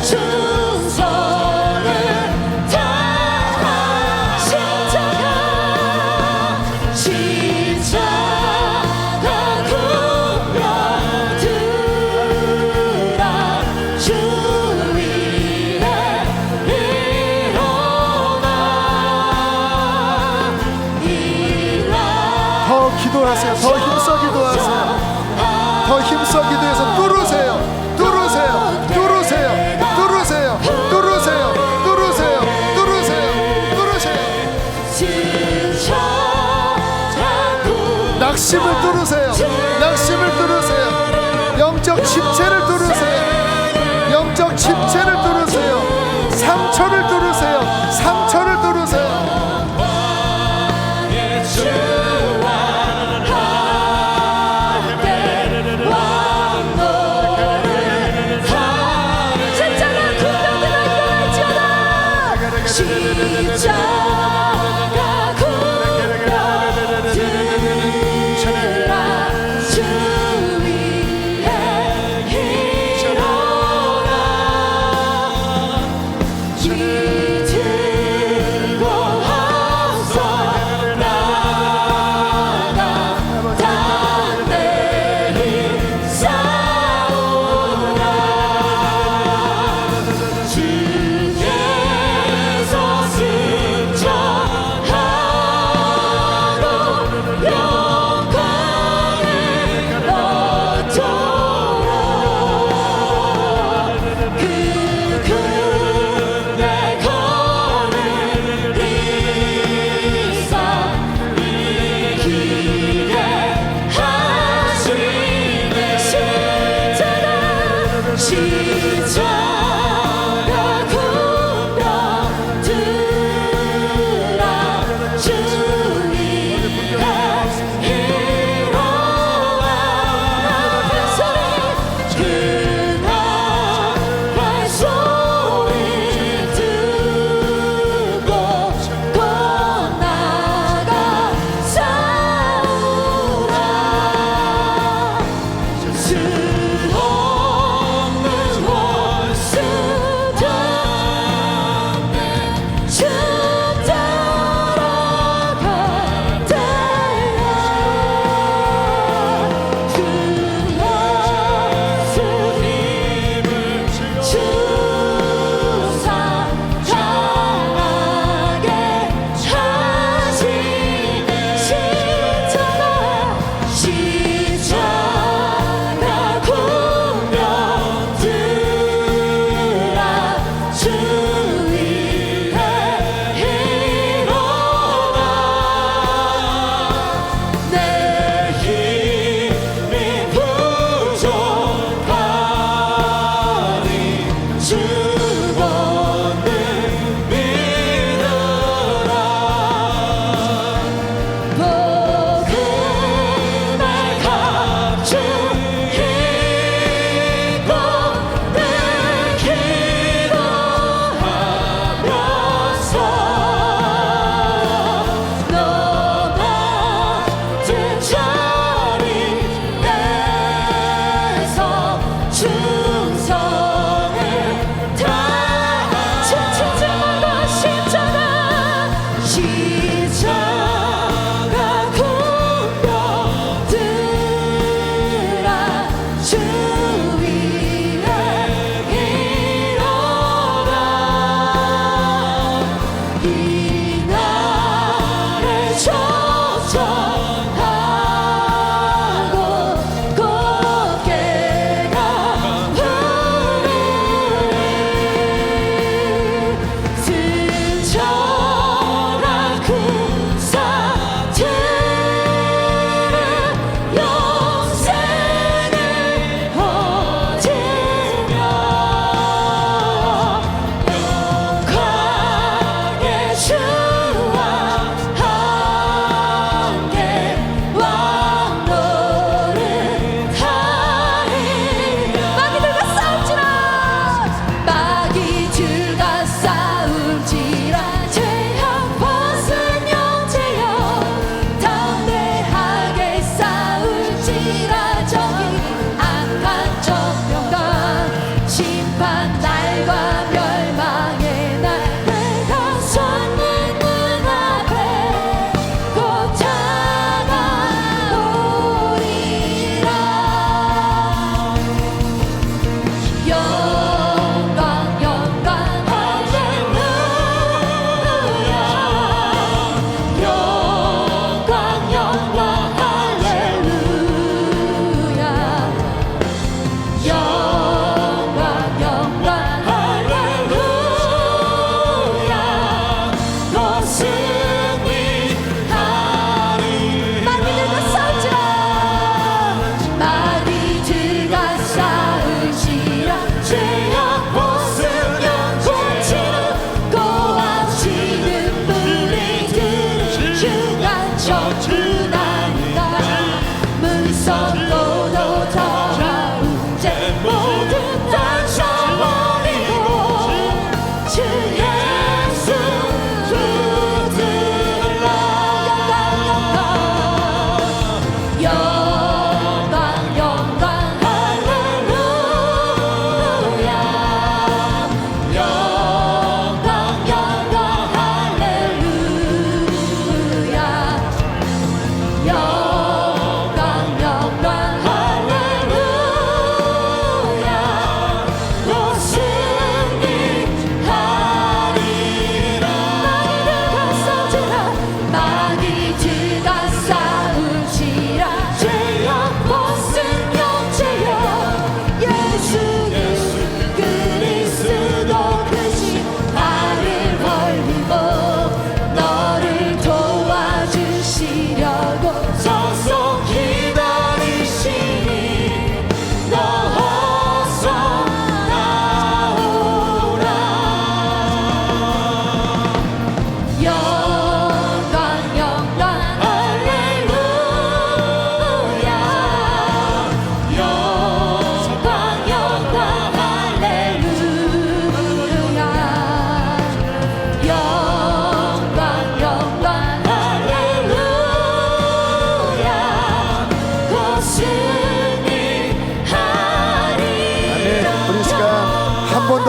충성을 다하 십자가 군병들아 주 위에 일어나 더 기도하세요. 더 힘써 기도하세요. 더 힘써 기도해서 뚫으세요. 뚫으세요. 뚫으세요. 뚫으세요. 뚫으세요. 뚫으세요. 뚫으세요. 뚫으세요. 낙심을 뚫으세요. 낙심을 뚫으세요. 영적 집체를 뚫으세요. 영적 집체를 뚫으세요. 상처를 뚫으세요. 상처를 뚫으세요. 십자가 군병들아 주 위에 일어나 이 들고 앞서 나아가 담대히 싸우라 주께서 승천하고 영광을 얻도록 그 군대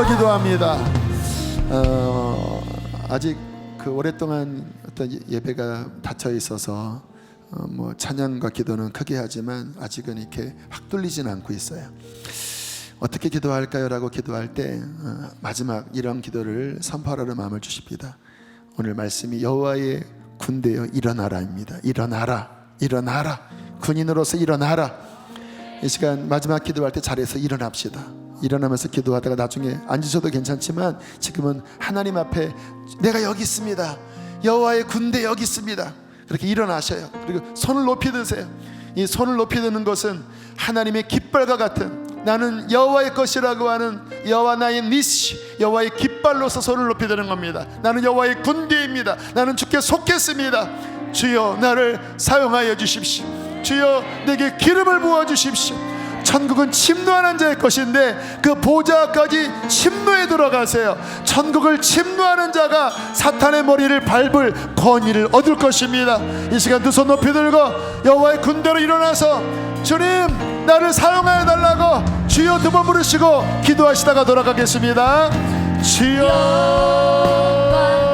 더 기도합니다. 아직 그 오랫동안 어떤 예배가 닫혀 있어서 뭐 찬양과 기도는 크게 하지만 아직은 이렇게 확 뚫리지는 않고 있어요. 어떻게 기도할까요? 라고 기도할 때 마지막 이런 기도를 선포하라는 마음을 주십니다. 오늘 말씀이 여호와의 군대여 일어나라입니다. 일어나라, 일어나라. 군인으로서 일어나라. 이 시간 마지막 기도할 때 자리에서 일어납시다. 일어나면서 기도하다가 나중에 앉으셔도 괜찮지만 지금은 하나님 앞에 내가 여기 있습니다. 여호와의 군대 여기 있습니다. 그렇게 일어나셔요. 그리고 손을 높이 드세요. 이 손을 높이 드는 것은 하나님의 깃발과 같은, 나는 여호와의 것이라고 하는 여호와 나의 니시, 여호와의 깃발로서 손을 높이 드는 겁니다. 나는 여호와의 군대입니다. 나는 주께 속했습니다. 주여 나를 사용하여 주십시오. 주여 내게 기름을 부어 주십시오. 천국은 침노하는 자의 것인데 그 보좌까지 침노에 들어가세요. 천국을 침노하는 자가 사탄의 머리를 밟을 권위를 얻을 것입니다. 이 시간 두 손 높이 들고 여호와의 군대로 일어나서 주님 나를 사용하여 달라고 주여 두 번 부르시고 기도하시다가 돌아가겠습니다. 주여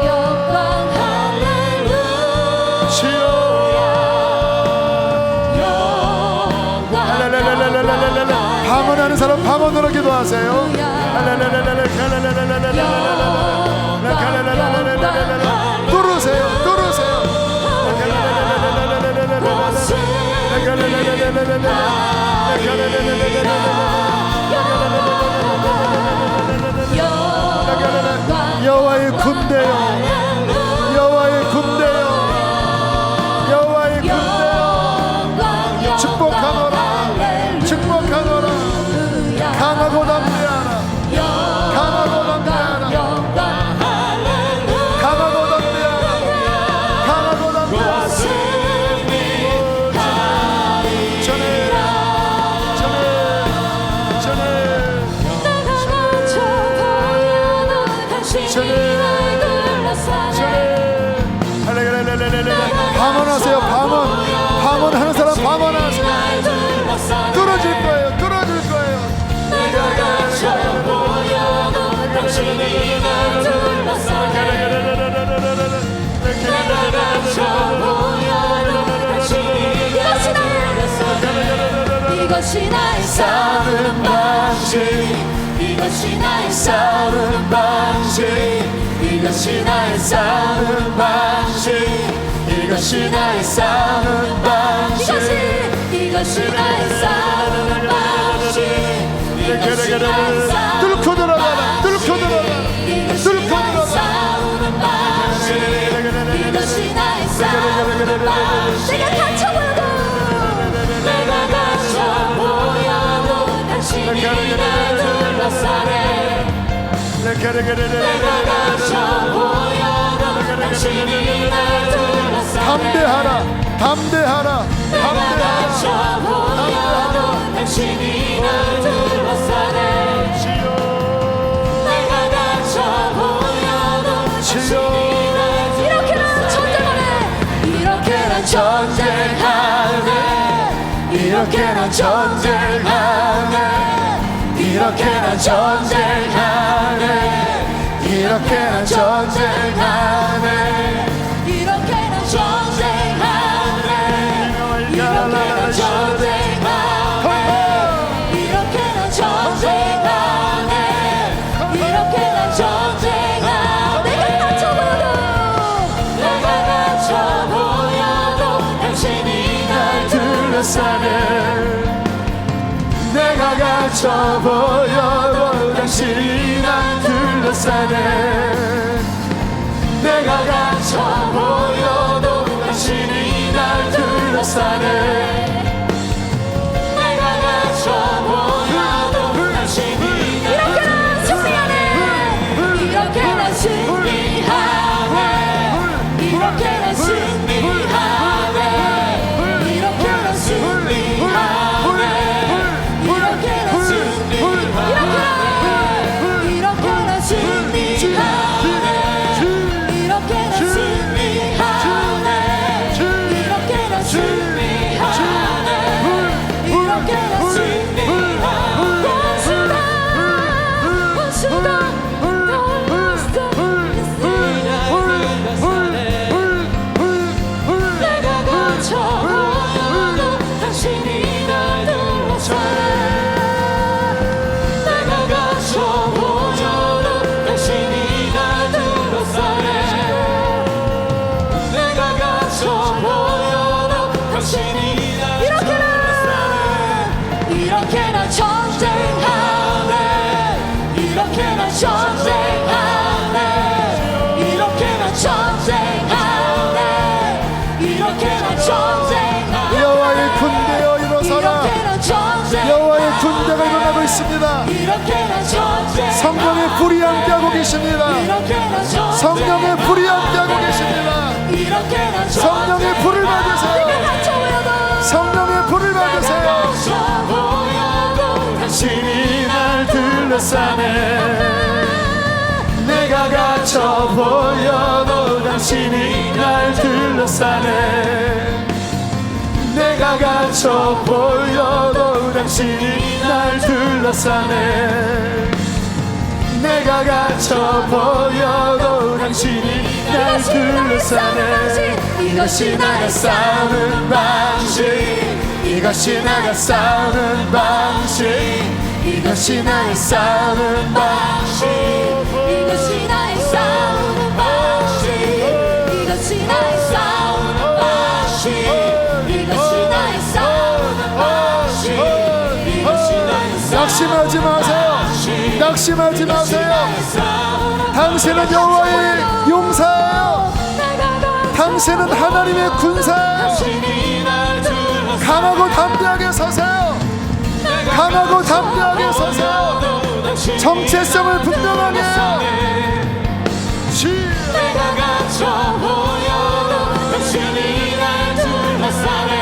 영광 할렐루야 주여 방언하는 사람 방언으로 기도하세요. 뚫으세요, 뚫으세요. 여호와의 군대요, 여호와의 군대요, 여호와의 군대요. 축복하노라, 축복하노라. 강하고 담대하라, 강하고 담대하라, 강하고 담대하라, 강하고 담대하라. 전에 방언하세요. 방언하는 사람 방언하세요. 뚫어질 거예요, 뚫어질 거예요. 내가 갇혀 보여도 당신이 날 둘러싸네. 내가 갇혀 보여도 당신이 날 둘러싸네. 이것이 나의 싸움 방식, 이것이 나의 싸움 방식, 이것이 나의 싸움 방식, 이것이 나의 싸움 방식, 이것이 나의 싸움 방식, 이것이 나의 싸움 뚫고 들어가라, 뚫고 들어가라, 뚫고 들어가라. 싸우는 방식, 이것이 나의 싸움 방식. 내가 갇혀 보여도, 내가 갇혀 보여도 당신이 날 둘러싸네. 내가 갇혀 보여도 당신이 날 둘러싸네. 담대하라, 담대하라, 내가 담대하라. 갇혀 보여도 당신이 날 둘러싸네. 내가 갇혀 보여도 당신이 날 이렇게나 전쟁하네. 이렇게나 전쟁하네. 이렇게나 전쟁하네. 이렇게나 전쟁하네. 이렇게나 전쟁하네. 이렇게나 전쟁하네. 이렇게나 전쟁하네. 이렇게나 전쟁하네. 이렇게나 전쟁하네. 내가 갇혀 보여도, 내가 갇혀 보여도 당신이 날 둘러싸네. 내가 갇혀 보여도 당신이 날 둘러싸네. 내가 갇혀 보여도 당신이 날 둘러싸네. 내가 갇혀 보여도 당신이 날 둘러싸네. 이렇게나 승리하네. 이렇게나 승리하네. 이렇게나 승리하네. 이렇게나 승리하네. 이렇게나 승리하네. 이렇게나 승리하네. 이렇게나 승리하네. 계십니다. 이렇게나 좋네. 성령의 불이 함께하고 계십니다. 이렇게나 좋네. 성령의 불을 받으세요. 내가 갇혀 보여도 성령의 불을 받으세요. 갇혀 보여도 당신이 날 둘러싸네. 내가 갇혀 보여도 당신이 날 둘러싸네. 내가 갇혀 보여도 당신이 날 둘러싸네. 내가 갇혀 보여도 당신이 날 둘러싸네. 이것이 나가 싸우는 방식. 이것이 나가 싸우는 방식. 이것이 나가 싸우는 방식. 이것이 나의 싸우는 방식. 이것이 나의 싸우는 방식. 이것이 나의 싸우는 방식. 이것이 나의 싸우는 낙심하지 마세요. 낙심하지 마세요. 당신은 여호와의 용사예요. 당신은 하나님의 군사예요. 강하고 담대하게 서세요. 강하고 담대하게 서세요. 정체성을 분명하게 해요. 내가 갇혀 보여도 당신이 날 둘러싸네.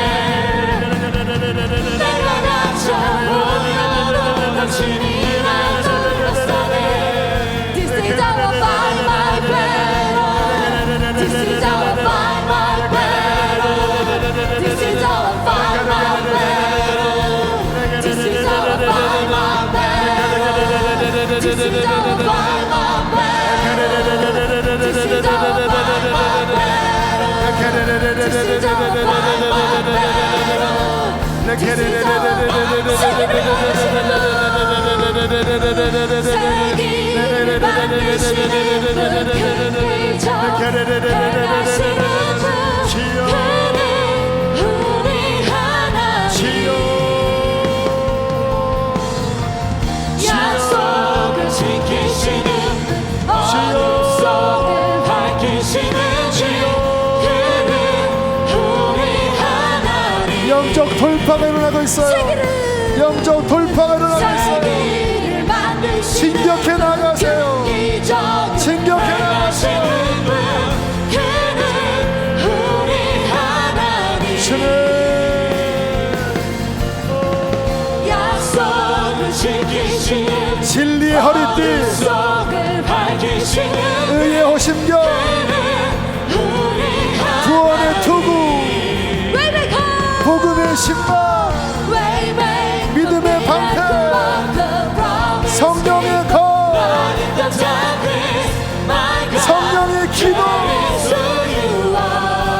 내가 갇혀 보여도 당신이 날 둘러싸네. This is how I find my battle. This is how I find my battle. This is how I find my battle. This is how I find my battle. This is how I find my battle. This is how I find my battle. This is how I find my battle. This is how 세기를 만드시는 분 그저 행하시는 분 그는 우리 하나님. 약속을 지키시는 어둠 속을 밝히시는 주 그는 우리 하나님. 영적 돌파가 일어나고 있어요. 영적 돌파가 일어나고 있어요. 세기를 만드시는 진격해 나가세요. 진격해 나가세요. 그는 우리 하나님. 약속을 지키시는 진리의 허리띠, 속을 밝히시는 의의 호심경, 우리 구원의 투구, 웨이메이커 복음의 신발, 믿음의 방패, 성령의 검, 성령의 기도.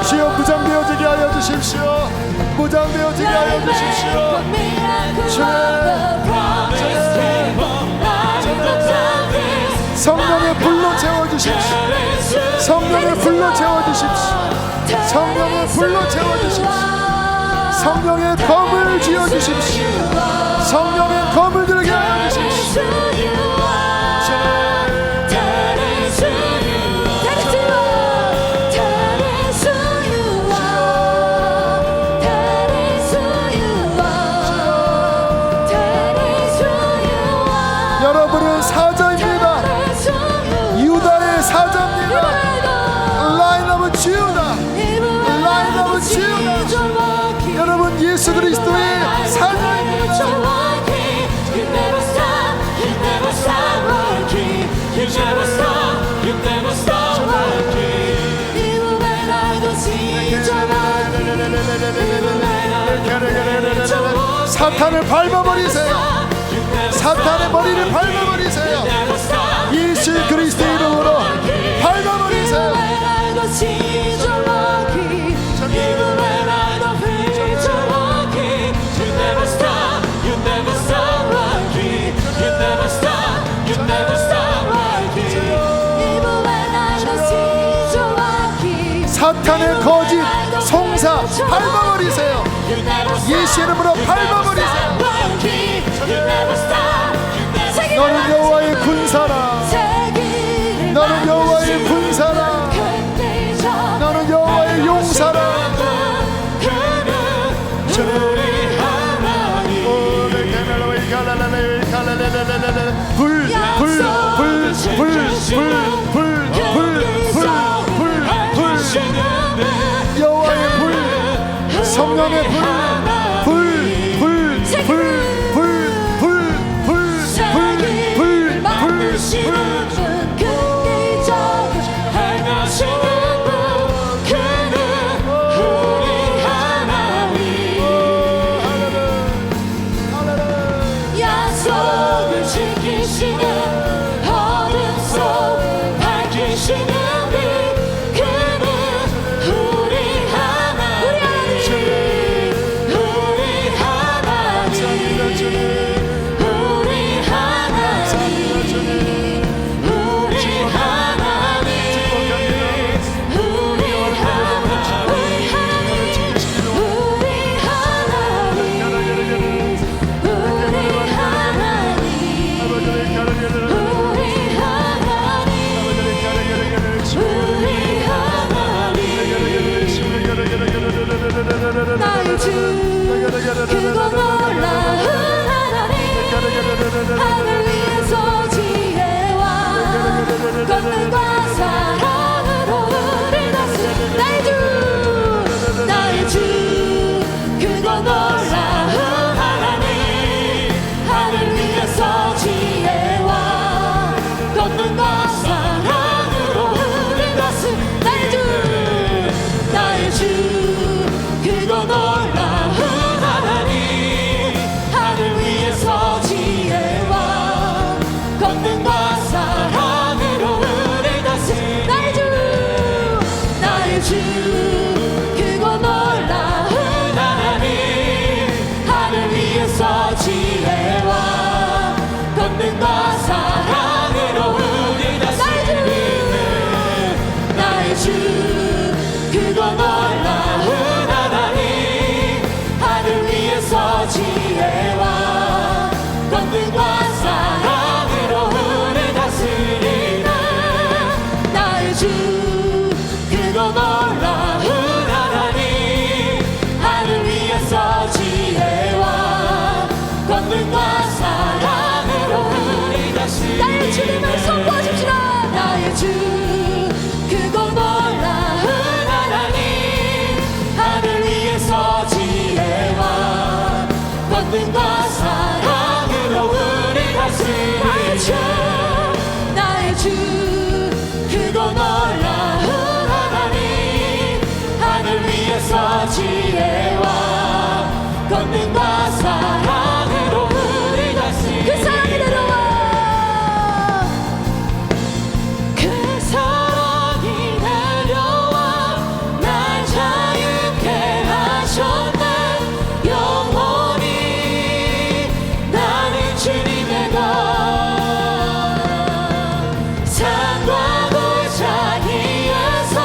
주여 무장되어지게 하여 주십시오. 무장되어지게 하여 주십시오. 성령의 불로 채워주십시오. 성령의 불로 채워주십시오. 성령의 불로 채워주십시오. 성령의 검을 쥐어주십시오. 성령의 검을 들게 하여 주십시오. 여러분은 사자입니다. 유다의 사자입니다. Lion of Judah, Lion of Judah. 여러분 예수 그리스도의 사자입니다. 사탄을 밟아버리세요. 사탄의 머리를 밟아버리세요. 예수 그리스도의 이름으로 밟아버리세요. 사탄의 거짓 송사 밟아버리세요. 예수 이름으로 밟아버리세요. 너는 여호와의 군사라. 너는 여호와의 군사라. 너는 여호와의 용사라. 불 그는 우리 하나님 우리 하나님 우리 하나님 우리 하나님 우리 나의 주 그거 놀라운 하나님 하늘 위에서 지혜와 권능과 사랑으로 우리 다스린 나의 주 그거 놀라운 하나님 하늘 위에서 지혜와 권능과 사랑으로 우리 다스린 나의 주 그거 놀라운 하나님 하늘 위에서 지혜와 권능과 사랑으로 우리 다스린 나의 주 그거 놀라운 하나님 하늘 위에서 지혜와 권능과 사랑으로 우리 다스리는 나의 주 그거 놀라운 하나님 하늘 위에서 지혜와 권능과 사랑으로 우리 다스리는 나의 주 그거 놀라운 하나님 하늘 위에서 지혜와 권능과 사랑으로 우리 다스리는 나의 주님을 선포하십시다 나의 주 그거 놀라운 하나님 하늘 위에서 지혜와 권능과 사랑으로 우리 다스리는 나의 주 그거 놀라운 하나님 하늘 위에서 지혜와 권능과 사랑으로 우리 다스리는 그 사랑이 내려와 그 사랑이 내려와 날 자유케 하셨네 영원히 나는 주님의 것 산과 골짜기에서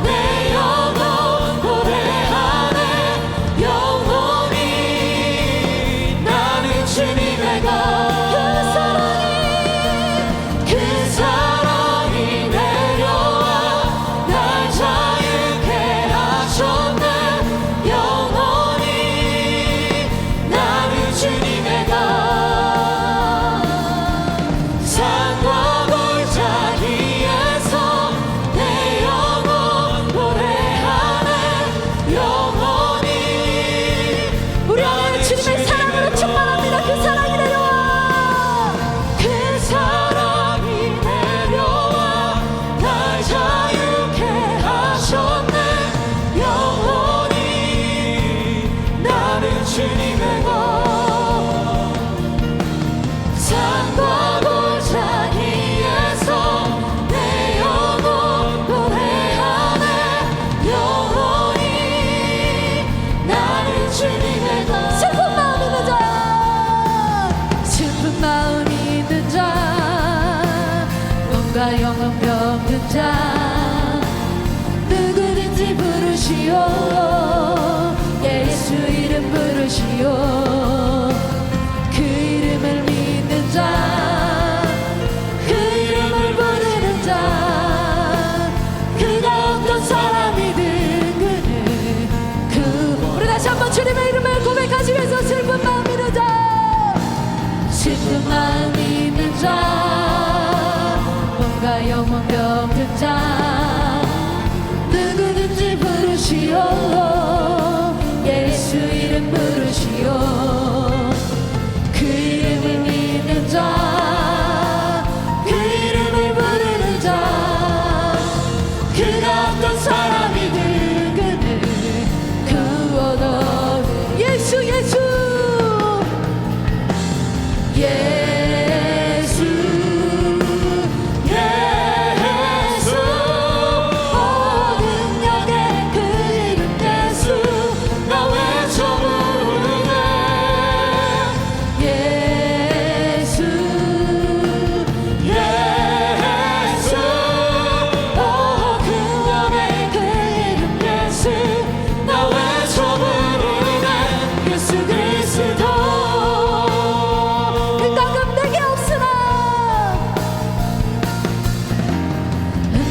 내 영혼 노래하네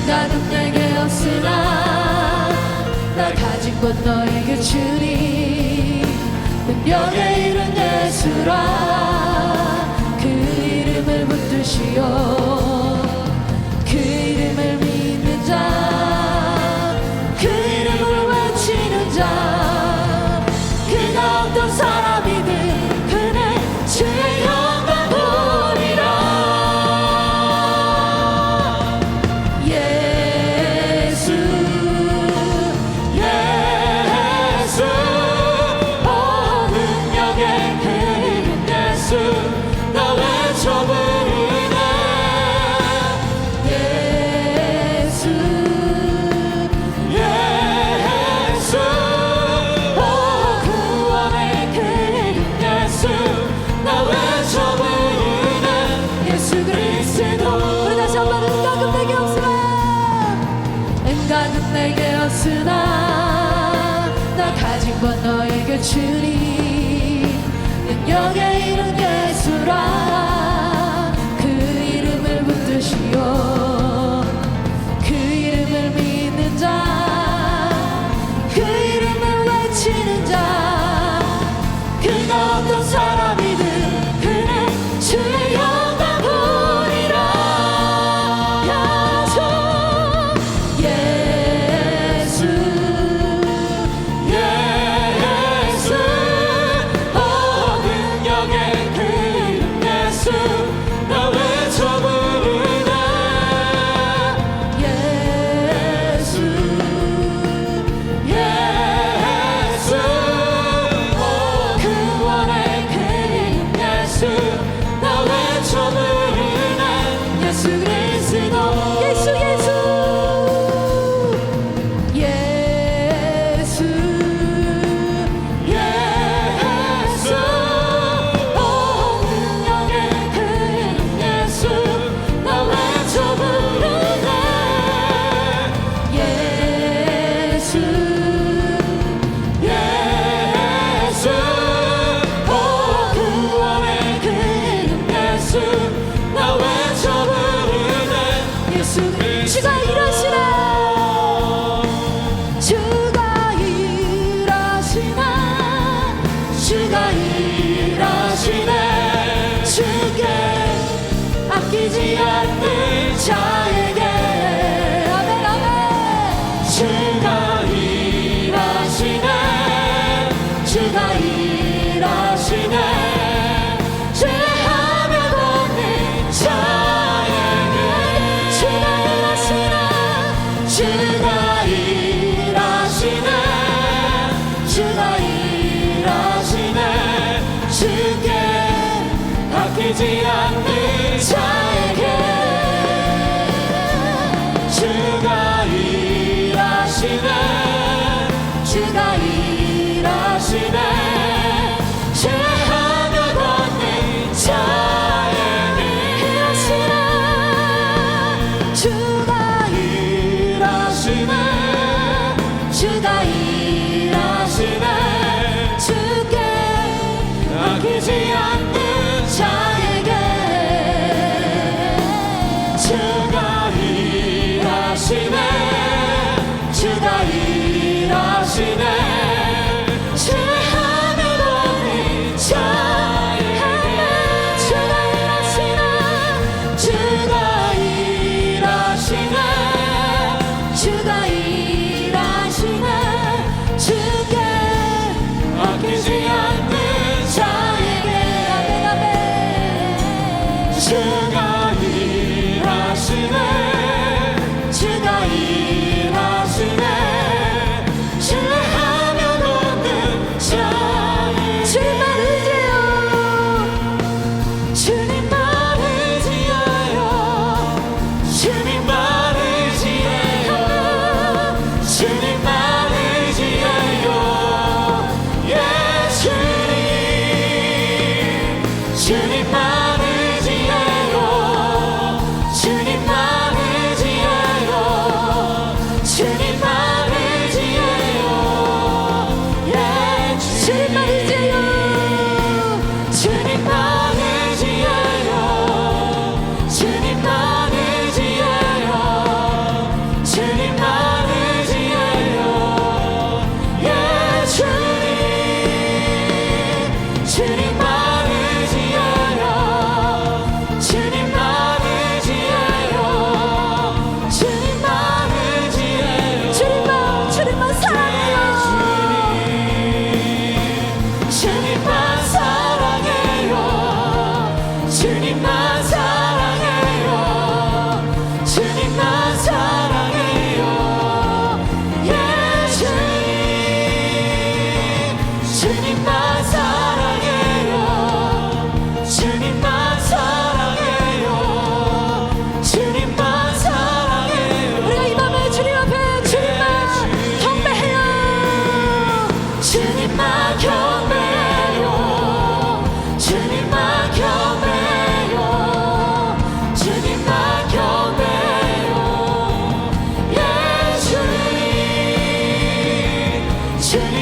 생각은 내게 없으나 나 가진 것 너에게 주니 능력의 이름 예수라 그 이름을 붙드시오 그 이름을 믿는 자 그 이름을 외치는 자 그가 어떤 사람이든 그는 주의 영광 보리라 예수 예수 오 능력의 그 이름 예수 나 외쳐 부르네 예수 예수 오 구원의 그 이름 예수 나 외쳐 부르네 예수 그리스도 우리 다시 한번 은가금 내게 없으나 은가금 내게 없으나 나 가진 것 너에게 주니 능력의 이름 예수라 그 이름을 붙드시오 그 이름을 믿는 자 그 이름을 외치는 자 그가 어떤 사람이든 그는 주의 영광 보리라 예수 예수 오 능력의 그 이름 예수 나 외쳐 부르네 예수 예수 오 구원의 그 이름 예수 나 외쳐 부르네 예수 그리스도 예수 예수 예수 예수 오 능력의 그 이름 예수 나 외쳐 부르네 예수 예수 오 구원의 그 이름 예수 나 외쳐 부르네 예수 주가 일하시네 주가 일하시네 주가 일하시네 주께 아끼지 않는 자에게 아멘 아멘 주가 일하시네 주가 일하시네 죄하며 걷는 자에게 주가 일하시네 주가 일하시네 주가 일하시네 주께 아끼지 않는 자에게 주가 일하시네 주가 일하시네 죄하며 걷는 자에게 일하시네 주가 일하시네 주가 일하시네 주께 아끼지 않는 자에게 주가 일하시네 주가 일하시네 죄하며 걷는 자에게 주가 일하시네 주가 일하시네 주가 일하시네 주께 아끼지 않는 자에게 아멘 아멘 주가 일하시네 주가 일하시네 죄하며 주님